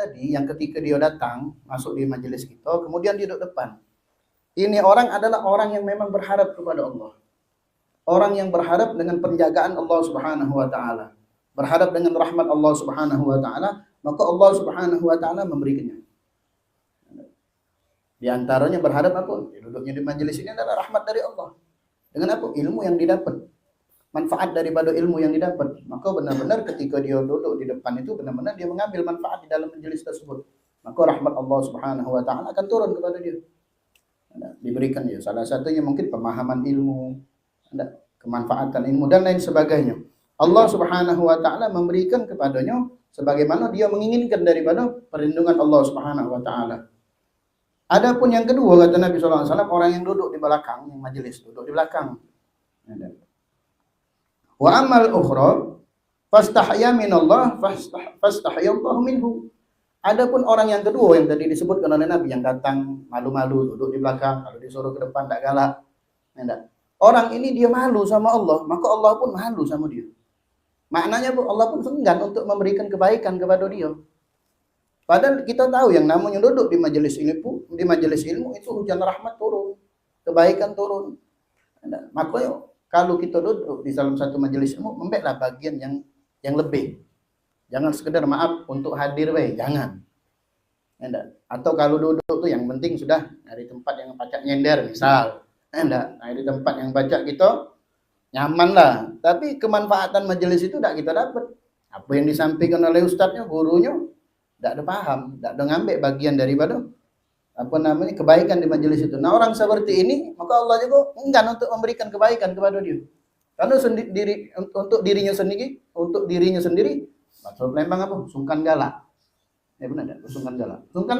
tadi yang ketika dia datang masuk di majelis kita, kemudian dia duduk depan. Ini orang adalah orang yang memang berharap kepada Allah. Orang yang berharap dengan penjagaan Allah Subhanahu wa taala. Berharap dengan rahmat Allah Subhanahu wa taala, maka Allah Subhanahu wa taala memberikannya. Di antaranya berharap apa? Duduknya di majelis ini adalah rahmat dari Allah. Dengan apa? Ilmu yang didapat. Manfaat daripada ilmu yang didapat. Maka benar-benar ketika dia duduk di depan itu benar-benar dia mengambil manfaat di dalam majelis tersebut. Maka rahmat Allah Subhanahu wa taala akan turun kepada dia. Diberikan dia salah satunya mungkin pemahaman ilmu, kemanfaatan ilmu dan lain sebagainya. Allah Subhanahu wa taala memberikan kepadanya sebagaimana dia menginginkan daripada perlindungan Allah Subhanahu wa taala. Adapun yang kedua kata Nabi sallallahu alaihi wasallam, orang yang duduk di belakang yang majelis, duduk di belakang. Wa amal ukhra fastahya minallah fastahya Allah minhu. Adapun orang yang kedua yang tadi disebutkan oleh Nabi yang datang malu-malu duduk di belakang, kalau disuruh ke depan tak galak. Orang ini dia malu sama Allah, maka Allah pun malu sama dia. Maknanya Allah pun enggan untuk memberikan kebaikan kepada dia. Padahal kita tahu yang namanya duduk di majelis ini pun, di majelis ilmu itu hujan rahmat turun, kebaikan turun. Makanya kalau kita duduk di dalam satu majelis ilmu, ambillah bagian yang lebih. Jangan sekedar maaf untuk hadir jangan. Atau kalau duduk tuh yang penting sudah dari tempat yang pacak nyender misal. Dari tempat yang baca kita nyaman lah. Tapi kemanfaatan majelis itu tidak kita dapat. Apa yang disampaikan oleh ustadznya, gurunya, tidak ada paham, tidak ada ngambil bagian daripada kebaikan di majelis itu. Nah orang seperti ini, maka Allah juga enggan untuk memberikan kebaikan kepada dia. Karena untuk dirinya sendiri, maksud lembang apa? Sungkan galak. Ya benar tak? Sungkan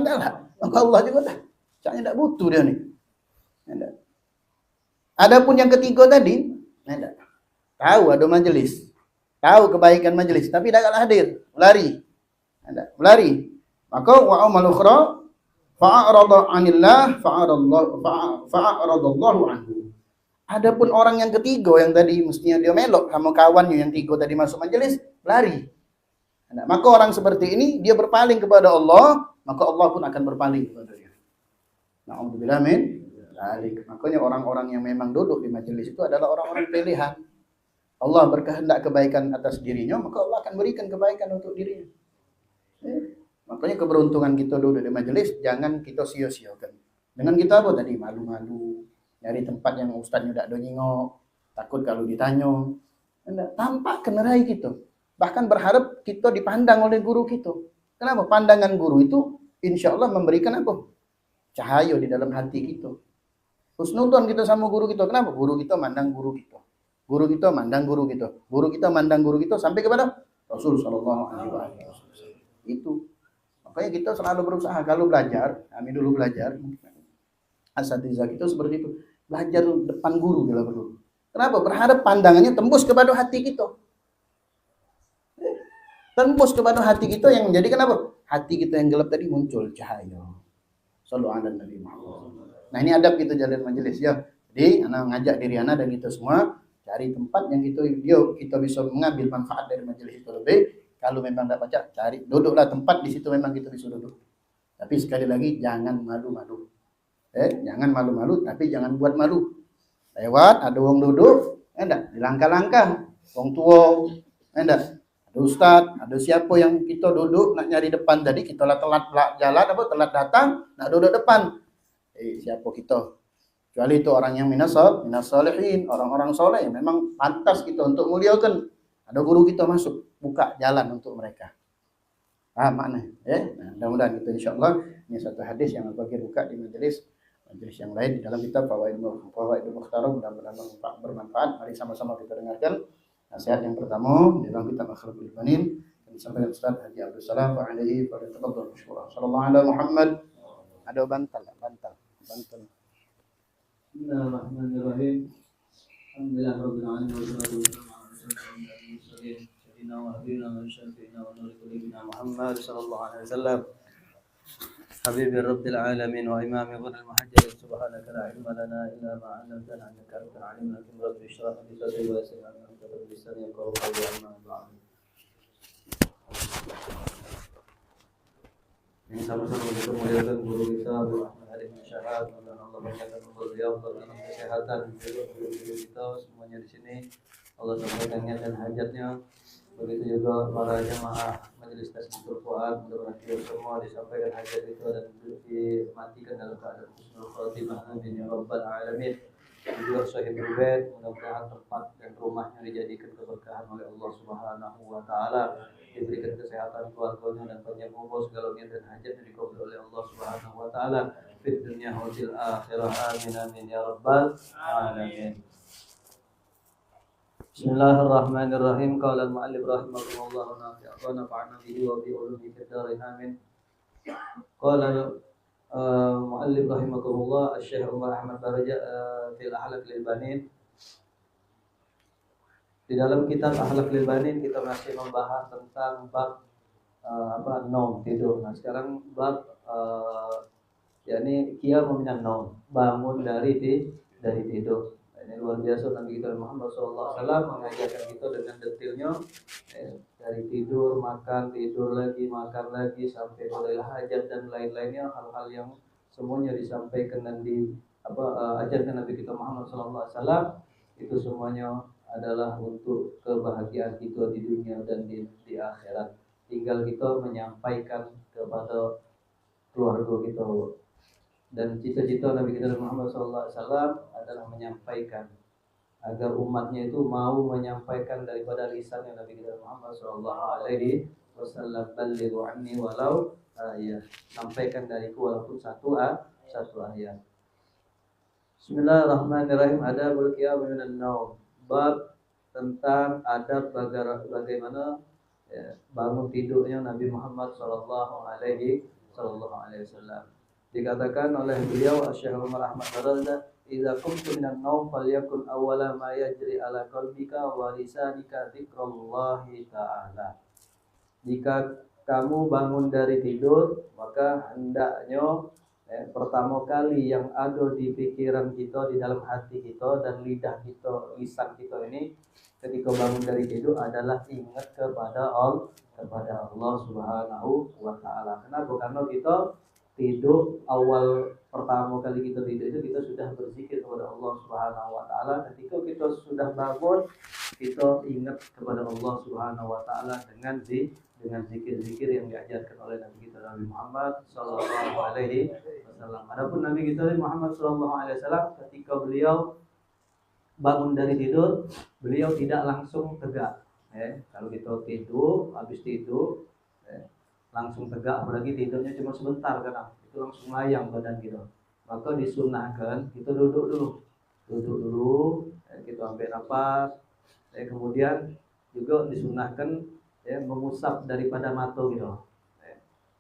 galak. Maka Allah juga saya tidak butuh dia nih. Adapun yang ketiga tadi, tahu ada majelis, tahu kebaikan majelis, tapi tidak hadir, melari. Maka wa amal ukhra fa'arada 'anillah fa'aradallahu anhu. Adapun orang yang ketiga yang tadi mestinya dia melok sama kawannya yang tiga tadi masuk majelis, lari. Maka orang seperti ini dia berpaling kepada Allah, maka Allah pun akan berpaling kepada dia. Na'udzubillah min dzalik. Makanya orang-orang yang memang duduk di majelis itu adalah orang-orang pilihan. Allah berkehendak kebaikan atas dirinya, maka Allah akan berikan kebaikan untuk dirinya. Makanya keberuntungan kita duduk di majelis jangan kita sia-siakan. Dengan kita apa tadi? Malu-malu, nyari tempat yang ustaznya tidak ada nyingok, takut kalau ditanya. Tampak kenerai kita. Bahkan berharap kita dipandang oleh guru kita. Kenapa? Pandangan guru itu insya Allah memberikan apa? Cahaya di dalam hati kita. Husnudon kita sama guru kita. Kenapa? Guru kita mandang guru kita. Guru kita mandang guru kita. Guru kita mandang guru kita sampai kepada Rasul sallallahu alaihi wasallam. Itu. Makanya kita selalu berusaha kalau belajar, kami dulu belajar, asatizah kita seperti itu. Belajar depan guru bila perlu. Kenapa? Berharap pandangannya tembus kepada hati kita. Tembus kepada hati kita yang menjadikan apa? Hati kita yang gelap tadi muncul cahaya. Sallallahu alaihi Nabi Muhammad. Nah ini adab kita jalan majelis ya. Jadi anak ngajak diri anak dan kita semua cari tempat yang kita bisa mengambil manfaat dari majelis itu lebih. Kalau memang tidak baca, cari duduklah tempat di situ memang kita bisa duduk. Tapi sekali lagi jangan malu-malu. Jangan malu-malu, tapi jangan buat malu. Lewat ada orang duduk, di langkah-langkah, orang tua, ada ustaz, ada siapa yang kita duduk nak nyari depan tadi kita telat jalan telat datang, nak duduk depan. Siapa kita? Kecuali itu orang yang minas salihin, orang-orang soleh yang memang pantas kita untuk muliakan. Ada guru kita masuk, buka jalan untuk mereka. Makna nah, mudah-mudahan kita insyaallah ini satu hadis yang bagi buka di majelis yang lain di dalam kitab Fawaidul Mukhtarah, mudah-mudahan bermanfaat. Mari sama-sama kita dengarkan nasihat yang pertama di dalam kitab Akhlaqul Imanin yang disampaikan Ustaz Haji Abdul Salam wa alaihi wa tafadhal masykurah. Sallallahu alaihi Muhammad. Ada bantal. Bismillahirrahmanirrahim. Alhamdulillahirabbil alamin wassalatu wassalamu ala asyrofil mursalin sayyidina wa habibina wa syafiina wa nuril qulubina Muhammad sallallahu alaihi wasallam. حبيب رب العالمين وإمام غر المحجر سبحانك لا علم لنا إلا ما علمتنا إنك أنت العليم الحكيم رب اشرح لي صدري ويسر لي أمري واحلل بلساني يفقهوا قولي أما بعد Yang sama-sama kita muliakan guru kita, Adik Masyarakat, dan Allah berikan beliau dalam kesehatan, guru kita semuanya di sini. Allah sampaikan niat dan hajatnya. Begitu juga para jemaah majelis tasbih Quran, mudah-mudahan kita semua disampaikan hajat itu dan dimatikan dalam keadaan husnul khotimah. Amin ya rabbal alamin. Juga sahibul bait, mudah-mudahan tempat dan rumahnya dijadikan keberkahan oleh Allah Subhanahu wa taala, diberikan kesehatan keluarganya dan panjang umur, segala niat dan hajatnya dikabul oleh Allah Subhanahu wa taala fid dunya wa fil akhirah. Amin amin ya rabbal alamin. Bismillahirrahmanirrahim. Qala al-mu'allif rahimahullah wa nafa'ana bihi wa bi ulumihi fid dharain amin. Qala mu'allif rahimahullah Asy-Syaikh Umar Ahmad Baraja fil Ahlak lil Banin. Di dalam kitab Ahlak lil Banin kita masih membahas tentang bab naum, tidur. Nah, sekarang bab yakni qiyam minan naum, bangun dari tidur. Ini luar biasa Nabi kita Muhammad SAW mengajarkan kita dengan detailnya, dari tidur, makan, tidur lagi, makan lagi, sampai mulai hajat dan lain-lainnya, hal-hal yang semuanya disampaikan dan ajarkan Nabi kita Muhammad SAW. Itu semuanya adalah untuk kebahagiaan kita di dunia dan di akhirat. Tinggal kita menyampaikan kepada keluarga kita. Dan cita-cita Nabi kita Muhammad SAW adalah menyampaikan agar umatnya itu mau menyampaikan daripada lisannya Nabi kita Muhammad SAW. Balighu anni walau ayat, sampaikan dariku walaupun satu ayat. Bismillahirrahmanirrahim. Adabul qiyam minan naum. Bab tentang adab bagaimana bangun tidurnya Nabi Muhammad SAW. Dikatakan oleh beliau Asy-Syaikh Umar Ahmad Baraja, "Idza qumta minan naum falyakun awwala ma yajri ala qalbika wa lisanika dzikrullahi ta'ala." Jika kamu bangun dari tidur, maka hendaknya pertama kali yang ada di pikiran kita, di dalam hati kita dan lidah kita, lisan kita ini ketika bangun dari tidur adalah ingat kepada Allah Subhanahu wa taala. Kenapa? Karena kita tidur, awal pertama kali kita tidur itu kita sudah berzikir kepada Allah Subhanahu wa taala. Ketika kita sudah bangun, kita ingat kepada Allah Subhanahu wa taala dengan zikir-zikir yang diajarkan oleh Nabi kita Nabi Muhammad sallallahu alaihi wasallam. Adapun Nabi kita Muhammad sallallahu alaihi wasallam ketika beliau bangun dari tidur, beliau tidak langsung tegak. Kalau kita tidur, habis tidur langsung tegak, apalagi tidurnya cuma sebentar kadang itu langsung layang badan kita. Maka disunahkan kita duduk dulu, kita ambil nafas, kemudian juga disunahkan mengusap daripada mata gitu.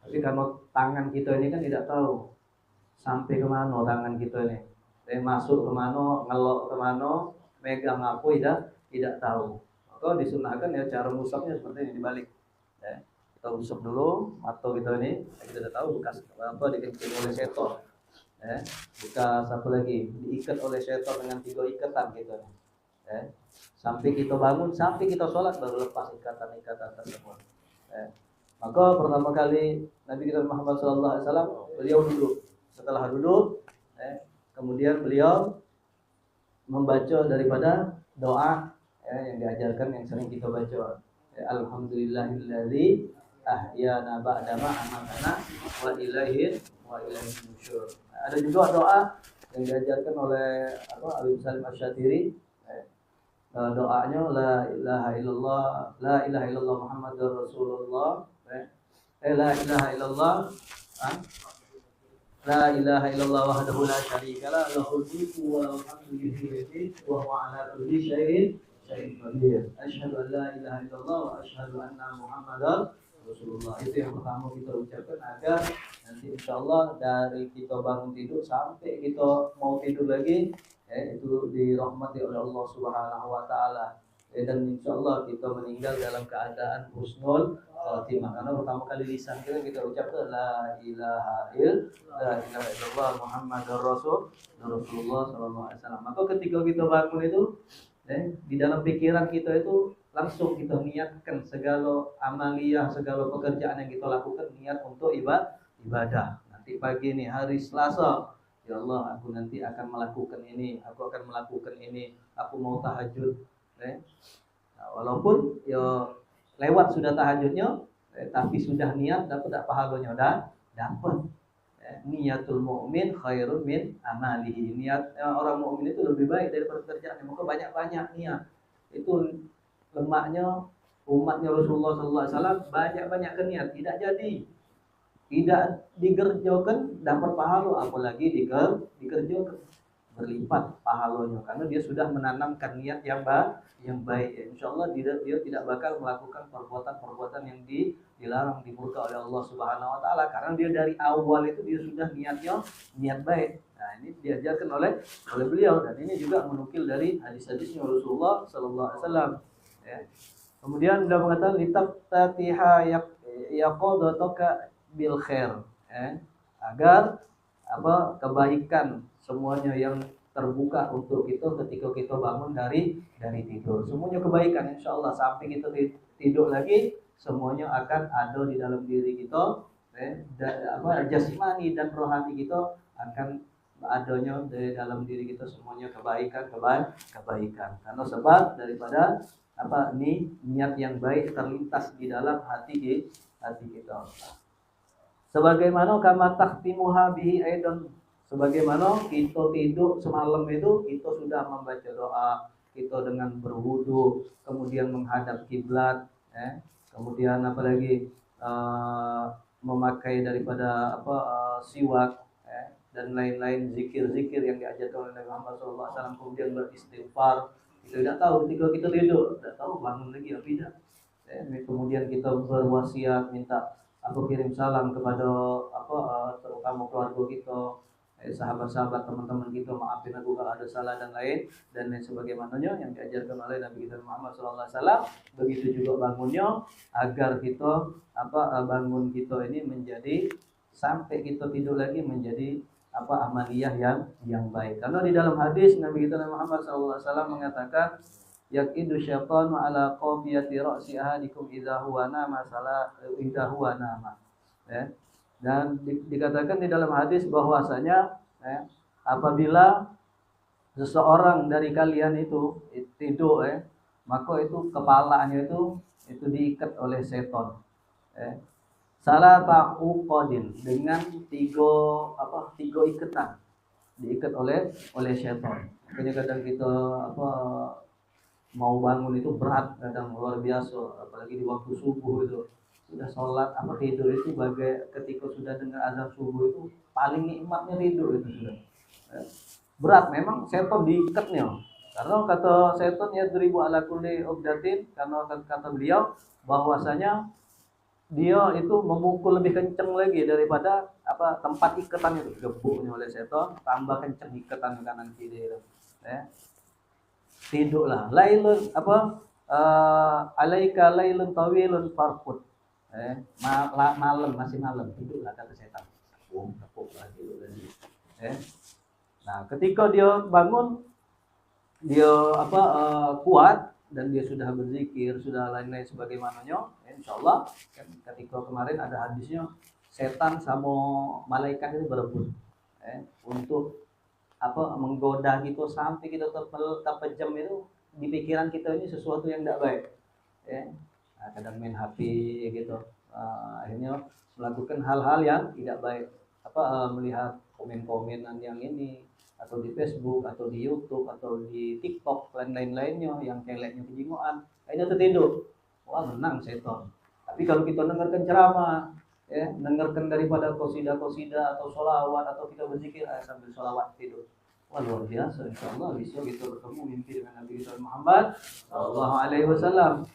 Tapi kalau tangan kita ini kan tidak tahu sampai kemana tangan kita ini, masuk kemana, ngelok kemana, megang apa tidak tahu. Maka disunahkan cara mengusapnya seperti ini, dibalik. Kita usap dulu mata kita ini, kita sudah tahu bekas apa diikat oleh setan, bekas satu lagi diikat oleh setan dengan 3 ikatan gitu, sampai kita bangun, sampai kita sholat baru lepas ikatan tersebut. Maka pertama kali Nabi kita Muhammad SAW beliau duduk. Setelah duduk, kemudian beliau membaca daripada doa yang diajarkan, yang sering kita baca, Alhamdulillahilladzi ahyana ba'dama amatana wa ilaihi nusyur. Ada juga doa yang diajarkan oleh Abi Salim Asy-Syatiri. Doanya la ilaha illallah Muhammadur Rasulullah. La ilaha illallah wahdahu la syarika lah, lahul mulku wa lahul hamdu wa huwa ala kulli syai'in qadir. Asyhadu an la ilaha illallah wa asyhadu anna Muhammadar Rasulullah. Itu yang pertama kita ucapkan agar nanti insyaallah dari kita bangun tidur sampai kita mau tidur lagi, itu dirahmati oleh Allah Subhanahu wa taala. Dan insyaallah kita meninggal dalam keadaan husnul khotimah. Karena pertama kali lisan kita ucapkan la ilaha illallah Muhammadur Rasulullah sallallahu alaihi wasallam. Maka ketika kita bangun itu, di dalam pikiran kita itu langsung kita niatkan segala amaliyah, segala pekerjaan yang kita lakukan niat untuk ibadah. Nanti pagi nih hari Selasa, ya Allah aku nanti akan melakukan ini, aku akan melakukan ini, aku mau tahajud. Nah, walaupun ya lewat sudah tahajudnya, tapi sudah niat dapat tak pahalanya, dapat. Niatul mukmin khairun min amalihi. Niat orang mukmin itu lebih baik daripada pekerjaannya. Maka banyak-banyak niat. Itu lemaknya umatnya Rasulullah SAW, banyak-banyak ke niat. Tidak jadi, tidak dikerjakan dapat pahala, apalagi dikerjakan berlipat pahalanya karena dia sudah menanamkan niat yang baik. Insya Allah dia tidak bakal melakukan perbuatan-perbuatan yang dilarang, dimurka oleh Allah Subhanahu Wa Taala karena dia dari awal itu dia sudah niat baik. Nah ini diajarkan oleh beliau dan ini juga menukil dari hadis-hadisnya Rasulullah Sallallahu Alaihi Wasallam. Ya. Kemudian beliau mengatakan litaqtatiha yaqadatuka bil khair, agar kebaikan semuanya yang terbuka untuk kita ketika kita bangun dari tidur. Semuanya kebaikan insya Allah sampai kita tidur lagi semuanya akan ada di dalam diri kita. Jasmani dan rohani kita akan adanya di dalam diri kita semuanya kebaikan. Karena sebab daripada niat yang baik terlintas di dalam hati kita. Sebagaimana kama takhtimuha bihi aidan, sebagaimana kita tidur semalam itu kita sudah membaca doa, kita dengan berwudu, kemudian menghadap kiblat, kemudian apalagi memakai daripada siwak, dan lain-lain zikir-zikir yang diajarkan oleh Nabi Muhammad SAW, kemudian beristighfar. Kita tidak tahu ketika kita tidur, tidak tahu bangun lagi atau tidak. Kemudian kita berwasiat minta aku kirim salam kepada terutama keluarga kita, sahabat-sahabat, teman-teman kita, maafin aku kalau ada salah dan lain sebagaimananya yang diajarkan oleh Nabi kita Muhammad SAW. Begitu juga bangunnya agar kita bangun kita ini menjadi sampai kita tidur lagi menjadi amaliyah yang baik. Karena di dalam hadis Nabi kita Muhammad SAW mengatakan yaqidu syaitanu ala qafiyati ra'si ahadikum idza huwa nama. Dan dikatakan di dalam hadis bahwasanya apabila seseorang dari kalian itu tidur, maka itu kepalanya itu diikat oleh setan. Salah ta'uqadin dengan tiga ikatan diikat oleh setan. Makanya kadang kita mau bangun itu berat, kadang luar biasa, apalagi di waktu subuh itu sudah sholat tidur itu ketika sudah dengar azan subuh itu paling nikmatnya tidur itu sudah berat. Memang setan diikatnya karena kata setan ya diribu ala kulli uqdatin, karena kata beliau bahwasanya dia itu memukul lebih kencang lagi daripada tempat ikatan itu, gebuknya oleh setan tambah kencang ikatan kanan kiri itu. Tidurlah lailun alaika lailun tawilun farqud, malam masih malam tidurlah kata setan. Tidur lagi. Nah ketika dia bangun dia kuat dan dia sudah berzikir, sudah lain-lain sebagaimananya, insyaallah ketika kemarin ada hadisnya setan sama malaikat itu berebut untuk menggoda gitu sampai kita terpejam itu di pikiran kita ini sesuatu yang tidak baik. Nah, kadang main HP gitu, akhirnya melakukan hal-hal yang tidak baik, melihat komen-komenan yang ini atau di Facebook atau di YouTube atau di TikTok dan lain-lainnya yang keleknya kejingoan, akhirnya tertidur. Wah menang setan. Tapi kalau kita dengarkan ceramah, dengarkan daripada qasidah atau sholawat atau kita berzikir sambil sholawat tidur, wah luar biasa. Insyaallah bisa kita bertemu mimpi dengan Nabi kita Muhammad Sallallahu Alaihi Wasallam.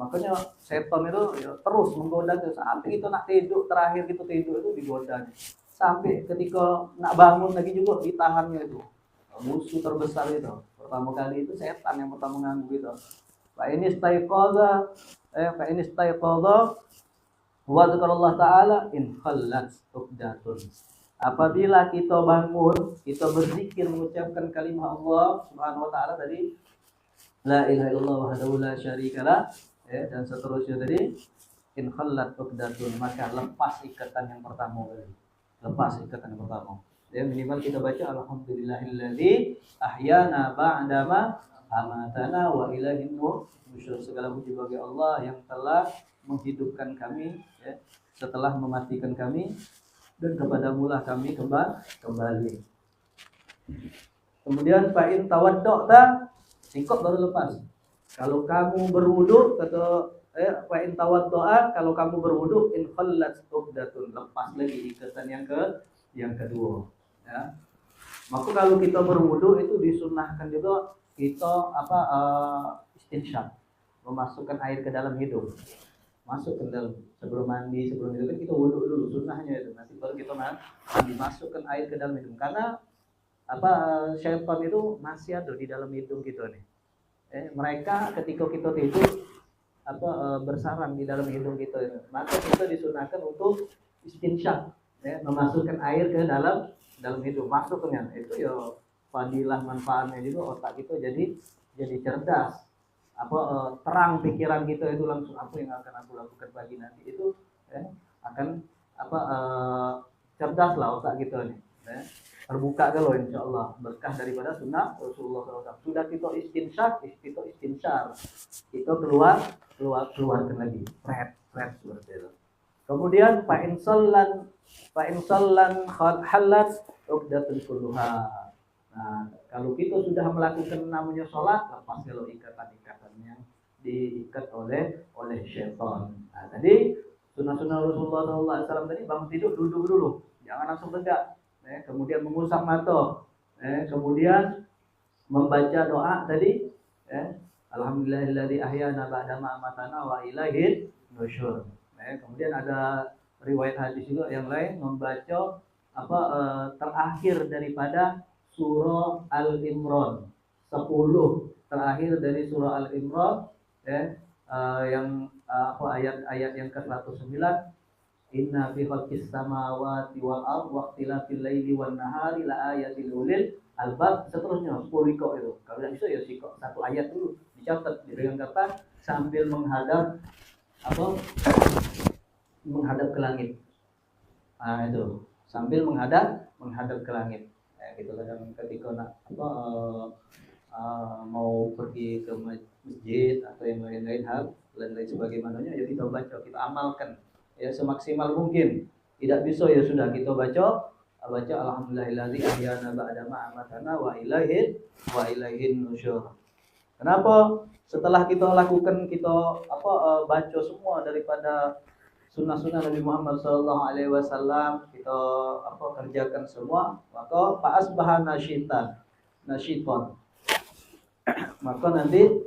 Makanya setan itu terus menggoda sampai kita nak tidur, terakhir kita tidur itu digoda sampai ketika nak bangun lagi juga ditahannya itu. Musuh terbesar itu pertama kali itu setan yang pertama mengganggu gitu. Fa ini staiqadha wa dzikrullah ta'ala in khallat uqdatun. Apabila kita bangun, kita berzikir mengucapkan kalimat Allah Subhanahu wa taala tadi, la ilaha illallah wahdahu la syarikalah, dan seterusnya tadi, in khallat uqdatun, maka lepas ikatan yang pertama tadi. Lepas ikatan yang pertama. Ya, minimal kita baca alhamdulillahilladzi ahyana ba'dama amatana wa ilaihin nusyur. Segala puji bagi Allah yang telah menghidupkan kami, ya, setelah mematikan kami, dan kepadamulah kami kembali. Kemudian fa'in tawadda'ta, singkot baru lepas. Kalau kamu berwudu, kata fa'in tawadda'a, kalau kamu berwudu, in khallat uqdatun, lepas lagi ikatan yang kedua. Ya. Maka kalau kita berwudu itu disunahkan juga kita istinsyaq, memasukkan air ke dalam hidung. Masuk ke dalam, sebelum mandi, sebelum itu kan kita wudu dulu, sunnahnya itu. Nanti baru kita mandi, masukkan air ke dalam hidung. Karena syaitan itu masih ada di dalam hidung kita nih. Mereka ketika kita tidur bersarang di dalam hidung kita itu. Maka kita disunahkan untuk istinsyaq, ya, memasukkan air ke dalam hidung, masuknya. Itu ya fadilah manfaatnya juga, otak kita jadi cerdas. Terang pikiran kita itu langsung apa yang akan aku lakukan pagi nanti itu, akan cerdas lah otak kita nih. Terbuka kalau insya Allah berkah daripada sunnah Rasulullah SAW. Sudah kita istinsyaq, kita istinsyar, kita keluarkan lagi, fred seperti itu. Kemudian fa'in sallan halat uqdatun kulluha. Nah, kalau kita sudah melakukan namanya sholat, lepas kalau ikatan-ikatan yang diikat oleh syaitan. Nah, tadi sunnah-sunnah Rasulullah SAW tadi, bangun tidur duduk dulu, jangan langsung tegak. Kemudian mengusap mata, kemudian membaca doa tadi, alhamdulillahilladzi ahyana ba'dama amatana wa ilaihin nusyur. Kemudian ada riwayat hadis juga yang lain membaca terakhir daripada surah Al-Imran, 10 terakhir dari surah Al-Imran, yang ayat yang ke-109. Inna fi khalqis samawati wal ardi wa ikhtilafil laili wan nahari la ayatil ulil albab. Seterusnya 10 riko itu. Kalau tidak bisa ya sikok satu ayat dulu dicatat dengan kata sambil menghadap ke langit. Nah, itu sambil menghadap ke langit. Gitu kadang ketika nak mau pergi ke masjid atau yang lain-lain hal lain sebagaimananya, ya kita baca, kita amalkan ya semaksimal mungkin. Tidak bisa ya sudah kita baca alhamdulillahilladzi ahyana ba'dama amatana wa ilaihin nusyur. Kenapa? Setelah kita lakukan, kita baca semua daripada sunnah-sunnah Nabi Muhammad SAW, kita kerjakan semua, maka fa'asbaha nasyitan, maka nanti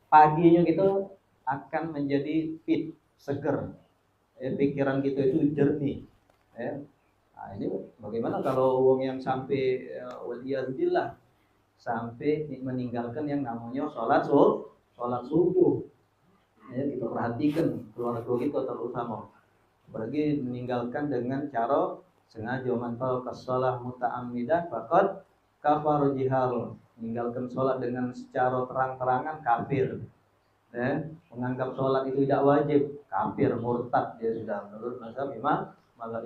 paginya kita akan menjadi fit, seger. Pikiran kita itu jernih. Nah, ini bagaimana kalau orang yang sampai waliyadillah sampai meninggalkan yang namanya sholat subuh. Kita perhatikan keluarga kita terutama, apalagi meninggalkan dengan cara sengaja. Man taraka shalah muta'ammidan faqad kafar jihal. Meninggalkan sholat dengan secara terang-terangan kafir. Menganggap sholat itu tidak wajib, kafir, murtad dia sudah menurut mazhab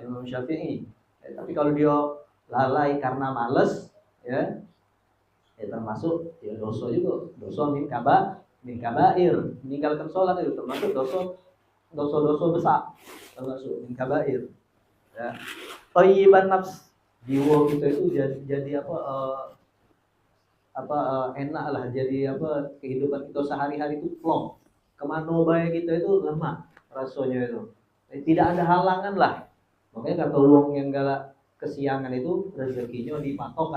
Imam Syafi'i. Tapi kalau dia lalai karena malas, ya termasuk ya dosa juga, dosa min kabair. Meninggalkan sholat itu termasuk dosa besar, termasuk min kabair. Ya. Thayyiban nafs, jiwa kita itu jadi enak lah, jadi kehidupan kita sehari-hari itu plong. Kemana baik kita itu lemah rasanya itu. Tidak ada halangan lah. Makanya kata orang yang galak kesiangan itu rezekinya dipatok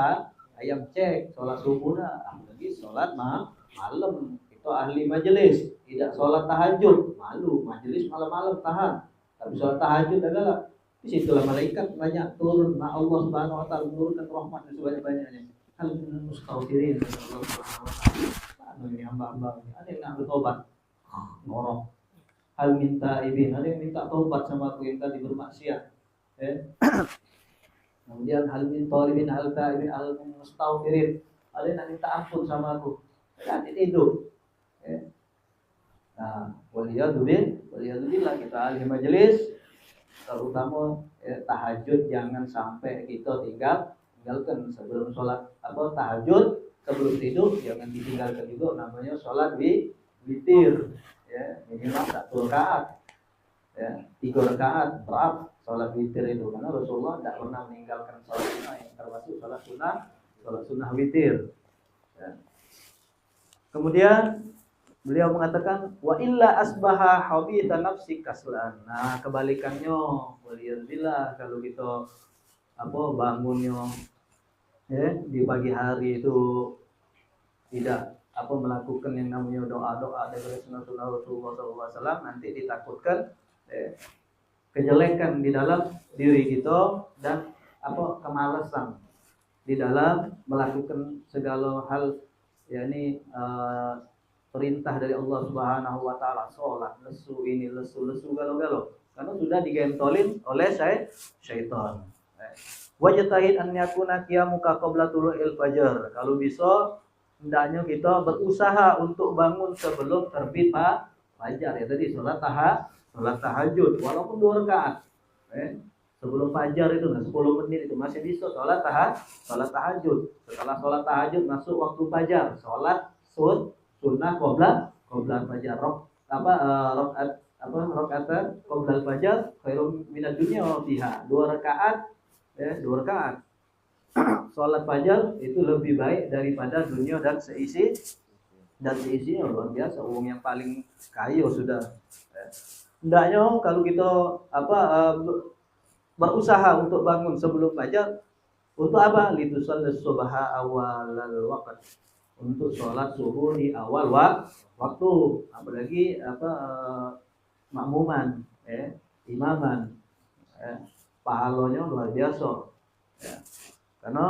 ayam cek, sholat subuh dah, lagi sholat malam. Itu ahli majelis, tidak sholat tahajud, malu majelis malam-malam tahan. Tapi sholat tahajud adalah di situlah malaikat banyak turun, Allah Subhanahu wa taala menurunkan rahmat sebanyak-banyaknya. Hal mustaghfirin, ini hamba-hamba ada yang nak bertobat, ngorok. Hal minta ibin, ada yang minta taubat sama aku yang tadi bermaksiat. Kemudian hal min talibin, hal ta'ibin, hal mustaghfirin, ada yang nak minta ampun sama aku. Nanti tidur. Nah, waliyadzubillah kita ahli majelis terutama tahajud jangan sampai kita tinggalkan sebelum sholat tahajud, sebelum tidur jangan ditinggalkan juga, namanya sholat witir ya, minimal 1 rakaat ya, 3 rakaat berapa sholat witir itu, karena Rasulullah tidak pernah meninggalkan sholat sunnah yang termasuk sholat sunnah witir ya. Kemudian beliau mengatakan wa illa asbaha habita nafsi kaslan. Nah, kebalikannya waliyadzubillah, kalau kita bangunnya di pagi hari itu tidak melakukan yang namanya doa-doa dari sunnah Rasulullah SAW, nanti ditakutkan kejelekan di dalam diri kita dan kemalasan di dalam melakukan segala hal, yakni perintah dari Allah Subhanahu wa taala, salat, lesu galau-galau, karena sudah digentolin oleh syaitan. Wajtahid an yakuna qiyamuka qabla tulu'il fajr. Kalau bisa hendaknya kita berusaha untuk bangun sebelum terbit fajar ya, tadi salat tahajud walaupun 2 rakaat. Sebelum fajar itu 10 menit itu masih bisa salat tahajud. Setelah salat tahajud masuk waktu fajar, salat sunnah qabla fajar. Rakaat qabla fajar khairun minad dunya wa fiha. 2 rakaat ya, 2 rakaat. Salat fajar itu lebih baik daripada dunia dan seisinya, luar biasa. Uang yang paling kaya sudah. Hendaknya kalau kita berusaha untuk bangun sebelum fajar, untuk apa? Litusallil subha awalal waqt, untuk sholat subuh di awal waktu, apalagi makmuman imaman pahalanya luar biasa ya. Karena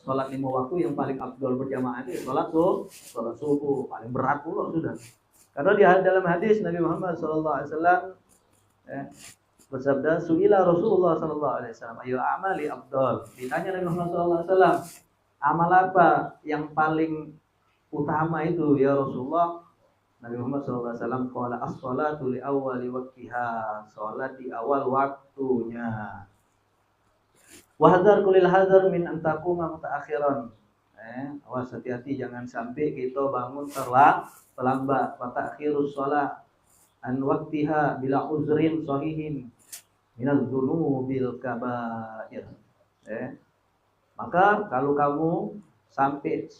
sholat 5 waktu yang paling afdal berjamaah itu sholat subuh paling berat pula sudah. Karena di dalam hadis Nabi Muhammad SAW bersabda, su'ila Rasulullah SAW ayu amali afdal. Ditanya Nabi Muhammad SAW, amal apa yang paling utama itu ya Rasulullah? Nabi Muhammad SAW qala as-salatu li awwali waqtiha, salat di awal waktunya. Wa hadzar kulil hadzar min an taquma mutaakhiran. Awas, hati-hati jangan sampai kita bangun terlambat. Wa ta'khirus shalah an waqtiha bila uzrin sahihin minal dzunubil kabair. Maka kalau kamu sampai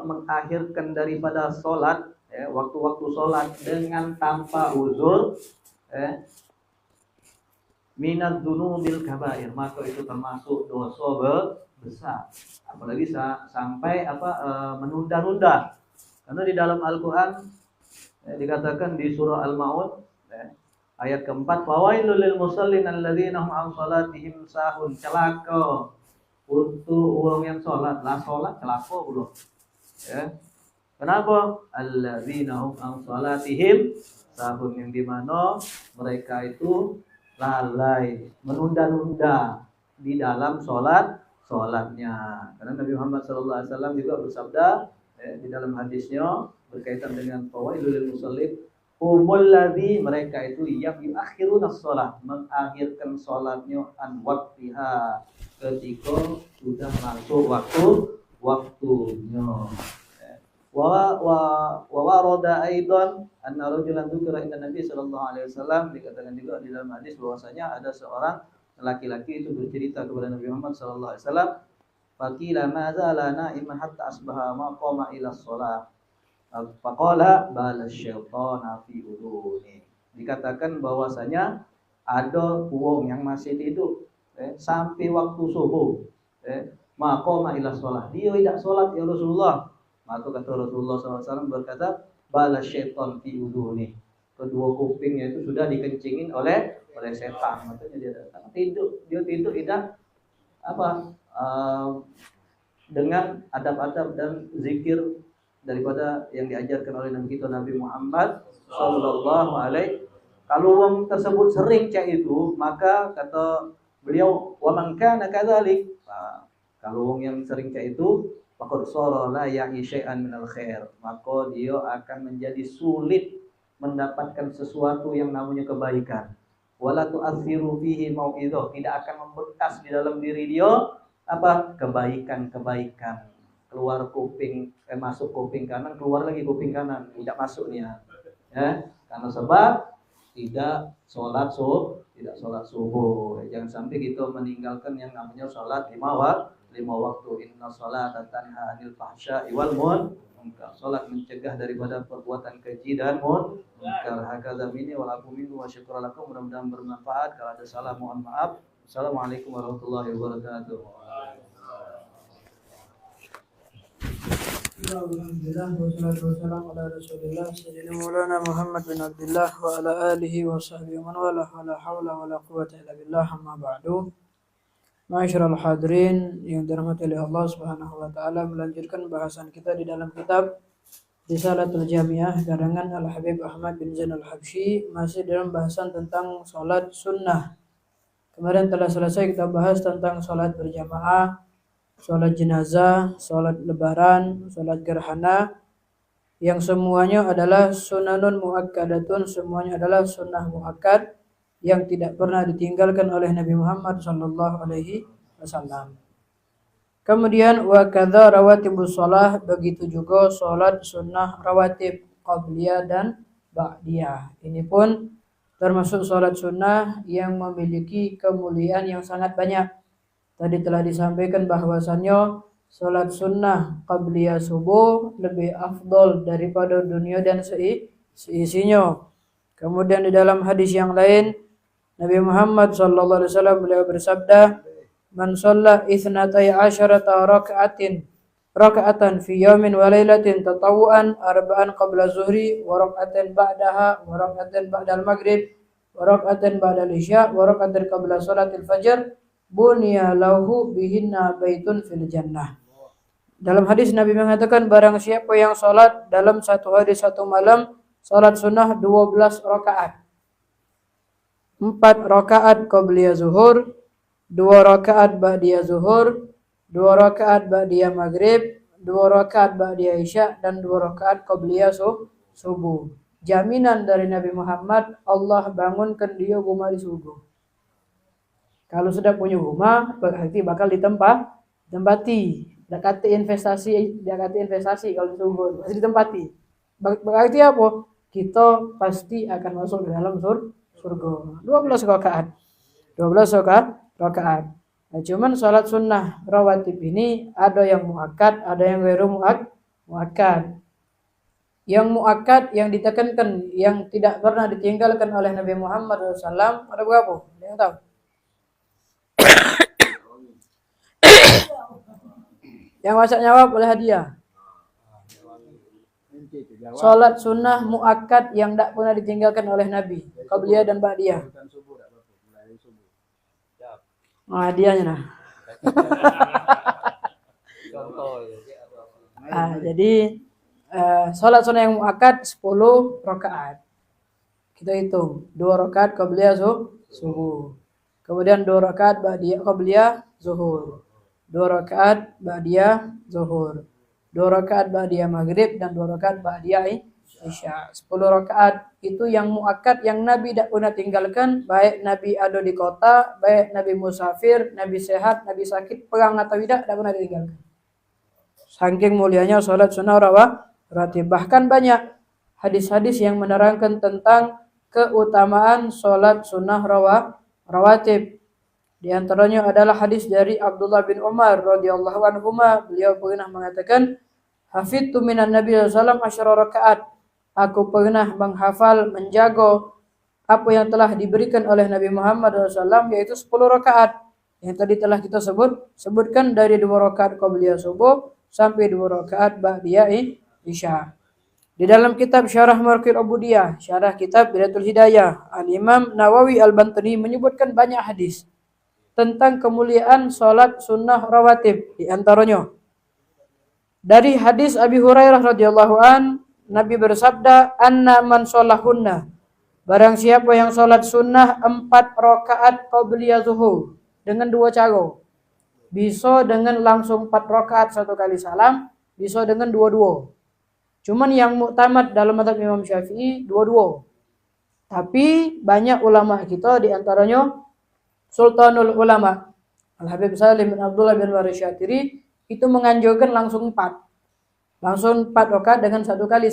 mengakhirkan daripada sholat waktu-waktu sholat dengan tanpa uzur minad dzunubil kabair, maka itu termasuk dosa besar. Apalagi sampai menunda-nunda. Karena di dalam Al-Qur'an dikatakan di surah Al-Maun ayat keempat, fawailul lil musallin alladzina hum an salatihim sahun. Celaka untuk orang yang sholat celaka pula ya. Kenapa? Alladzina hum an salatihim sahun, yang dimana mereka itu lalai, menunda-nunda di dalam sholatnya. Karena Nabi Muhammad SAW juga bersabda di dalam hadisnya berkaitan dengan fawailul lil musallin, humul ladzi, mereka itu yang yuakhiruna shalah, mengakhirkan salatnya an waqtiha, ketika sudah masuk waktunya. Wa warada aidan anna rajulan dzukira inda Nabi sallallahu alaihi wasallam, dikatakan juga di dalam hadis bahwasanya ada seorang laki-laki itu bercerita kepada Nabi Muhammad sallallahu alaihi wasallam, faqila ma zala na'iman hatta asbaha ma qama ila shalah. Faqala bala syaitana fi uduni. Dikatakan bahwasanya ada uang yang masih tidur sampai waktu subuh maqama ila shalah, dia tidak salat ya Rasulullah. Maka kata Rasulullah SAW berkata, bala syaitan fi uduni, kedua kupingnya itu sudah dikencingin oleh setan. Maksudnya dia tidur tidak dengan adab-adab dan zikir daripada yang diajarkan oleh Nabi kita Nabi Muhammad sallallahu alaihi. Kalau orang tersebut sering cek itu, maka kata beliau, wa man kana kadzalik, kalau orang yang sering cek itu, faqad sara la ya'i syai'an minal khair, maka dia akan menjadi sulit mendapatkan sesuatu yang namanya kebaikan. Wala tu'athiru fihi mau'idhah, tidak akan membekas di dalam diri dia apa? Kebaikan-kebaikan. Keluar kuping, masuk kuping kanan, keluar lagi kuping kanan, tidak masuk nih ya. Karena sebab tidak sholat subuh. Jangan sampai kita meninggalkan yang namanya sholat lima waktu. Inna sholata tanha 'anil fahsya'i wal munkar. Sholat mencegah daripada perbuatan keji dan munkar. Hakadha minni wa lakum minhu wa syukur lakum. Mudah-mudahan bermanfaat. Kalau ada salah mohon maaf. Assalamualaikum warahmatullahi wabarakatuh. Alhamdulillah wassalatu wassalamu ala Rasulillah sayyidina Maulana Muhammad bin Abdullah wa ala alihi wa sahbihi man wala la haula wala quwwata illa billah amma ba'du. Ma'asyiral hadirin yang dirahmati oleh Allah Subhanahu wa taala, melanjutkan bahasan kita di dalam kitab Risalatul Jamiah karangan Al-Habib Ahmad bin Zain Al-Habsyi, masih dalam bahasan tentang salat sunnah. Kemarin telah selesai kita bahas tentang salat berjamaah, sholat jenazah, sholat lebaran, sholat gerhana, yang semuanya adalah sunanun muakkadatun, semuanya adalah sunnah muakkad yang tidak pernah ditinggalkan oleh Nabi Muhammad sallallahu alaihi wasallam. Kemudian wa kadza rawatibus shalah, begitu juga sholat sunnah rawatib qabliyah dan ba'diyah. Ini pun termasuk sholat sunnah yang memiliki kemuliaan yang sangat banyak. Tadi telah disampaikan bahwasannya sholat sunnah qabliyah subuh lebih afdol daripada dunia dan seisinya. Kemudian di dalam hadis yang lain, Nabi Muhammad sallallahu alaihi wasallam beliau bersabda, "Man shalla 12 raka'atan fi yawmin wa lailatin tatawwu'an arba'an qabla zuhri wa raka'atan ba'daha wa raka'atan ba'dal maghrib wa raka'atan ba'dal isya wa raka'atan qabla shalatil fajr bunya lahu bihinna baitun fil jannah." Dalam hadis Nabi mengatakan, barang siapa yang salat dalam satu hari satu malam, salat sunnah 12 rakaat. 4 rakaat qabliyah zuhur, 2 rakaat ba'diyah zuhur, 2 rakaat ba'diyah maghrib, 2 rakaat ba'diyah isya, dan 2 rakaat qabliyah subuh. Jaminan dari Nabi Muhammad, Allah bangunkan dia rumah di surga. Kalau sudah punya rumah, berarti bakal ditempati. Dia kata investasi kalau surga, pasti ditempati. Berarti apa? Kita pasti akan masuk ke dalam surga. 12 rakaat. Nah, cuman salat sunnah rawatib ini ada yang muakkad, ada yang ghairu muakkad. Yang muakkad, yang ditekankan, yang tidak pernah ditinggalkan oleh Nabi Muhammad SAW, ada berapa? Ada yang tahu? Yang masak jawab boleh hadiah. Salat sunnah muakkad yang tidak pernah ditinggalkan oleh Nabi, qabliyah dan ba'diyah. Hadiahnya nah. Jadi salat sunnah yang muakkad 10 rakaat. Kita hitung 2 rakaat qabliyah subuh. Kemudian 2 rakaat ba'diyah qabliyah zuhur. 2 rakaat ba'diyah zuhur, 2 rakaat ba'diyah maghrib, dan 2 rakaat ba'diyah isya. 10 rakaat itu yang muakkad, yang Nabi tidak pernah tinggalkan, baik Nabi ada di kota, baik Nabi musafir, Nabi sehat, Nabi sakit, perang atau tidak pernah ditinggalkan. Saking mulianya salat sunnah rawatib. Bahkan banyak hadis-hadis yang menerangkan tentang keutamaan salat sunnah rawatib. Di antaranya adalah hadis dari Abdullah bin Umar radhiyallahu anhuma, beliau pernah mengatakan, hafidtu minan Nabi sallallahu alaihi wasallam 10 rakaat. Aku pernah menghafal, menjaga apa yang telah diberikan oleh Nabi Muhammad SAW, yaitu 10 rakaat. Yang tadi telah kita sebutkan dari 2 rakaat qabliyah subuh sampai 2 rakaat ba'diyah isya. Di dalam kitab Syarah Marqil Ubudiyah, syarah kitab Bidatul Hidayah, Al-Imam Nawawi Al-Bantani menyebutkan banyak hadis tentang kemuliaan salat sunnah rawatib. Di antaranya dari hadis Abi Hurairah radhiyallahu an, Nabi bersabda, anna man sholahunna, barang siapa yang salat sunnah 4 rakaat qabliyah zuhur, dengan 2 cara. bisa dengan langsung 4 rakaat 1 kali salam, bisa dengan dua-dua. Cuman yang muktamad dalam mazhab Imam Syafi'i dua-dua. Tapi banyak ulama kita di antaranya Sultanul Ulama Al-Habib Salim bin Abdullah bin Waris Syatiri itu menganjurkan langsung 4. Langsung 4 rakaat dengan 1 kali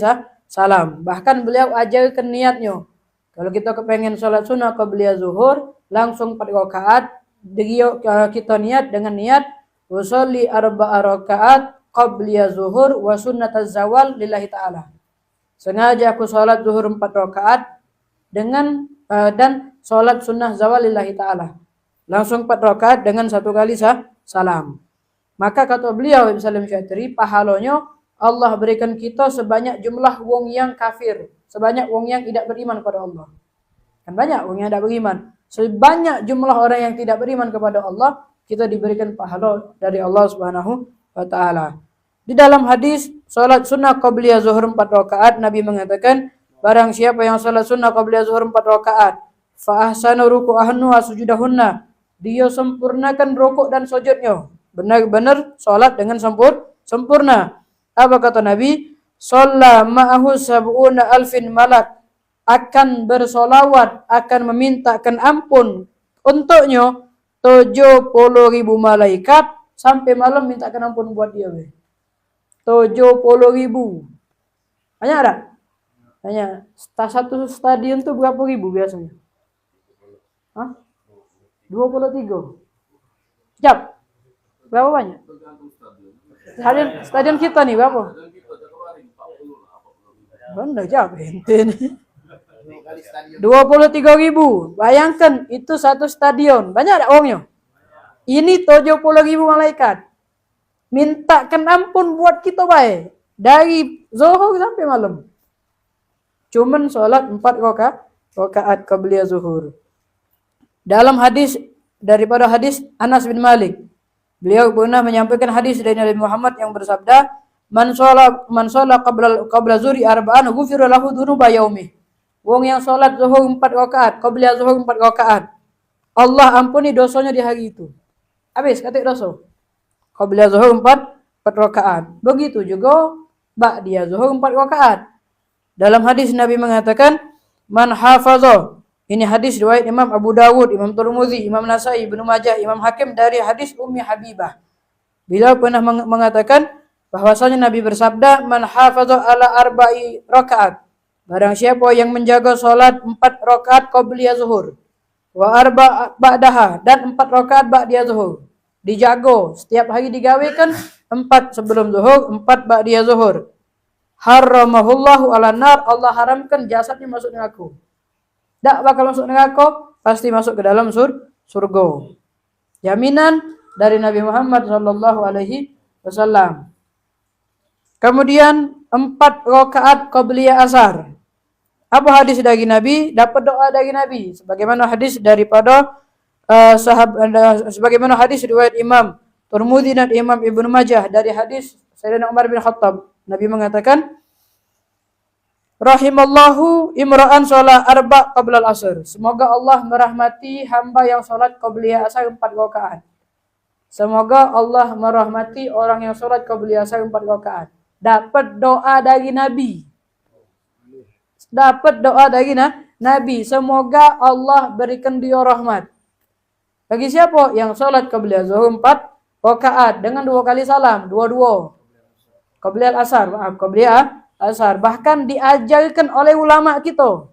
salam. Bahkan beliau ajarkan niatnya. Kalau kita kepengen sholat sunnah qabliyah zuhur, langsung 4 rakaat. Kita niat dengan niat usolli 4 rakaat qabliyah zuhur wa sunnataz zawal lillahi ta'ala. Sengaja aku sholat zuhur 4 rakaat dengan dan sholat sunnah zawal lillahi ta'ala. Langsung 4 rakaat dengan 1 kali salam. Maka kata beliau Ibn Salim Syatiri, pahalanya Allah berikan kita sebanyak jumlah wong yang kafir, sebanyak wong yang tidak beriman kepada Allah. Kan banyak wong yang tidak beriman. Sebanyak jumlah orang yang tidak beriman kepada Allah, kita diberikan pahala dari Allah Subhanahu wa taala. Di dalam hadis salat sunnah qabliyah zuhur 4 rakaat, Nabi mengatakan, barang siapa yang salat sunnah qabliyah zuhur 4 rakaat, fa ahsana ruku'ahunna wa sujudahunna, dia sempurnakan rukuk dan sujudnya. Benar-benar salat dengan sempurna. Apa kata Nabi? Shalla ma'ahu sab'una alfin malak, akan bersolawat, akan memintakan ampun untuknya 70.000 malaikat sampai malam mintakan ampun buat dia. 70.000. Banyak ada? Banyak. Satu stadion tuh berapa ribu biasanya? Hah? 23. Jap. Berapa banyak? Stadion kita nih berapa? Benar jap ente nih. 23.000. Bayangkan itu satu stadion. Banyak ada orangnya. Ini 70.000 malaikat. Mintakan ampun buat kita baik. Dari zuhur sampai malam. Cuman sholat 4 rakaat qabliyah zuhur. Dalam hadis daripada hadis Anas bin Malik, beliau pernah menyampaikan hadis dari Nabi Muhammad yang bersabda, Man sholat qabla zuhri arba'an ghufira lahu dhunuba yaumih. Wong yang sholat zuhur 4 rakaat, qabliyah zuhur 4 rakaat, Allah ampuni dosanya di hari itu. Habis kata dosa. Qabliyah zuhur 4 rakaat. Begitu juga ba'diyah zuhur 4 rakaat. Dalam hadis Nabi mengatakan, man hafazah. Ini hadis riwayat Imam Abu Dawud, Imam Tirmidzi, Imam Nasai, Ibnu Majah, Imam Hakim dari hadis Ummi Habibah. Beliau pernah mengatakan bahwasanya Nabi bersabda, man hafazah ala 4 rakaat. Barang siapa yang menjaga salat 4 rakaat qabliyah zuhur, wa 4 ba'daha, dan 4 rakaat ba'diyah zuhur. Dijaga, setiap hari digawekan 4 sebelum zuhur, 4 ba'diyah zuhur. Haramahullahu ala nar, Allah haramkan jasadnya masuk neraka. Tak bakal masuk neraka, pasti masuk ke dalam surga. Jaminan dari Nabi Muhammad sallallahu alaihi wasallam. Kemudian 4 rakaat qabliyah asar. Apa hadis dari Nabi? Dapat doa dari Nabi. Sebagaimana hadis daripada sebagaimana hadis riwayat Imam Tirmidzi dan Imam Ibnu Majah dari hadis Sayyidina Umar bin Khattab. Nabi mengatakan, rahimallahu imra'an sholat 4 qabla al-asr. Semoga Allah merahmati hamba yang sholat qabliyah asar 4 rakaat. Semoga Allah merahmati orang yang sholat qabliyah asar 4 rakaat. Dapat doa dari Nabi. Dapat doa dari Nabi. Semoga Allah berikan dia rahmat. Bagi siapa yang sholat qabliyah zuhur 4 rakaat dengan 2 kali salam, dua-dua. Qabliyah asar, qabliyah asar. Bahkan diajarkan oleh ulama kita.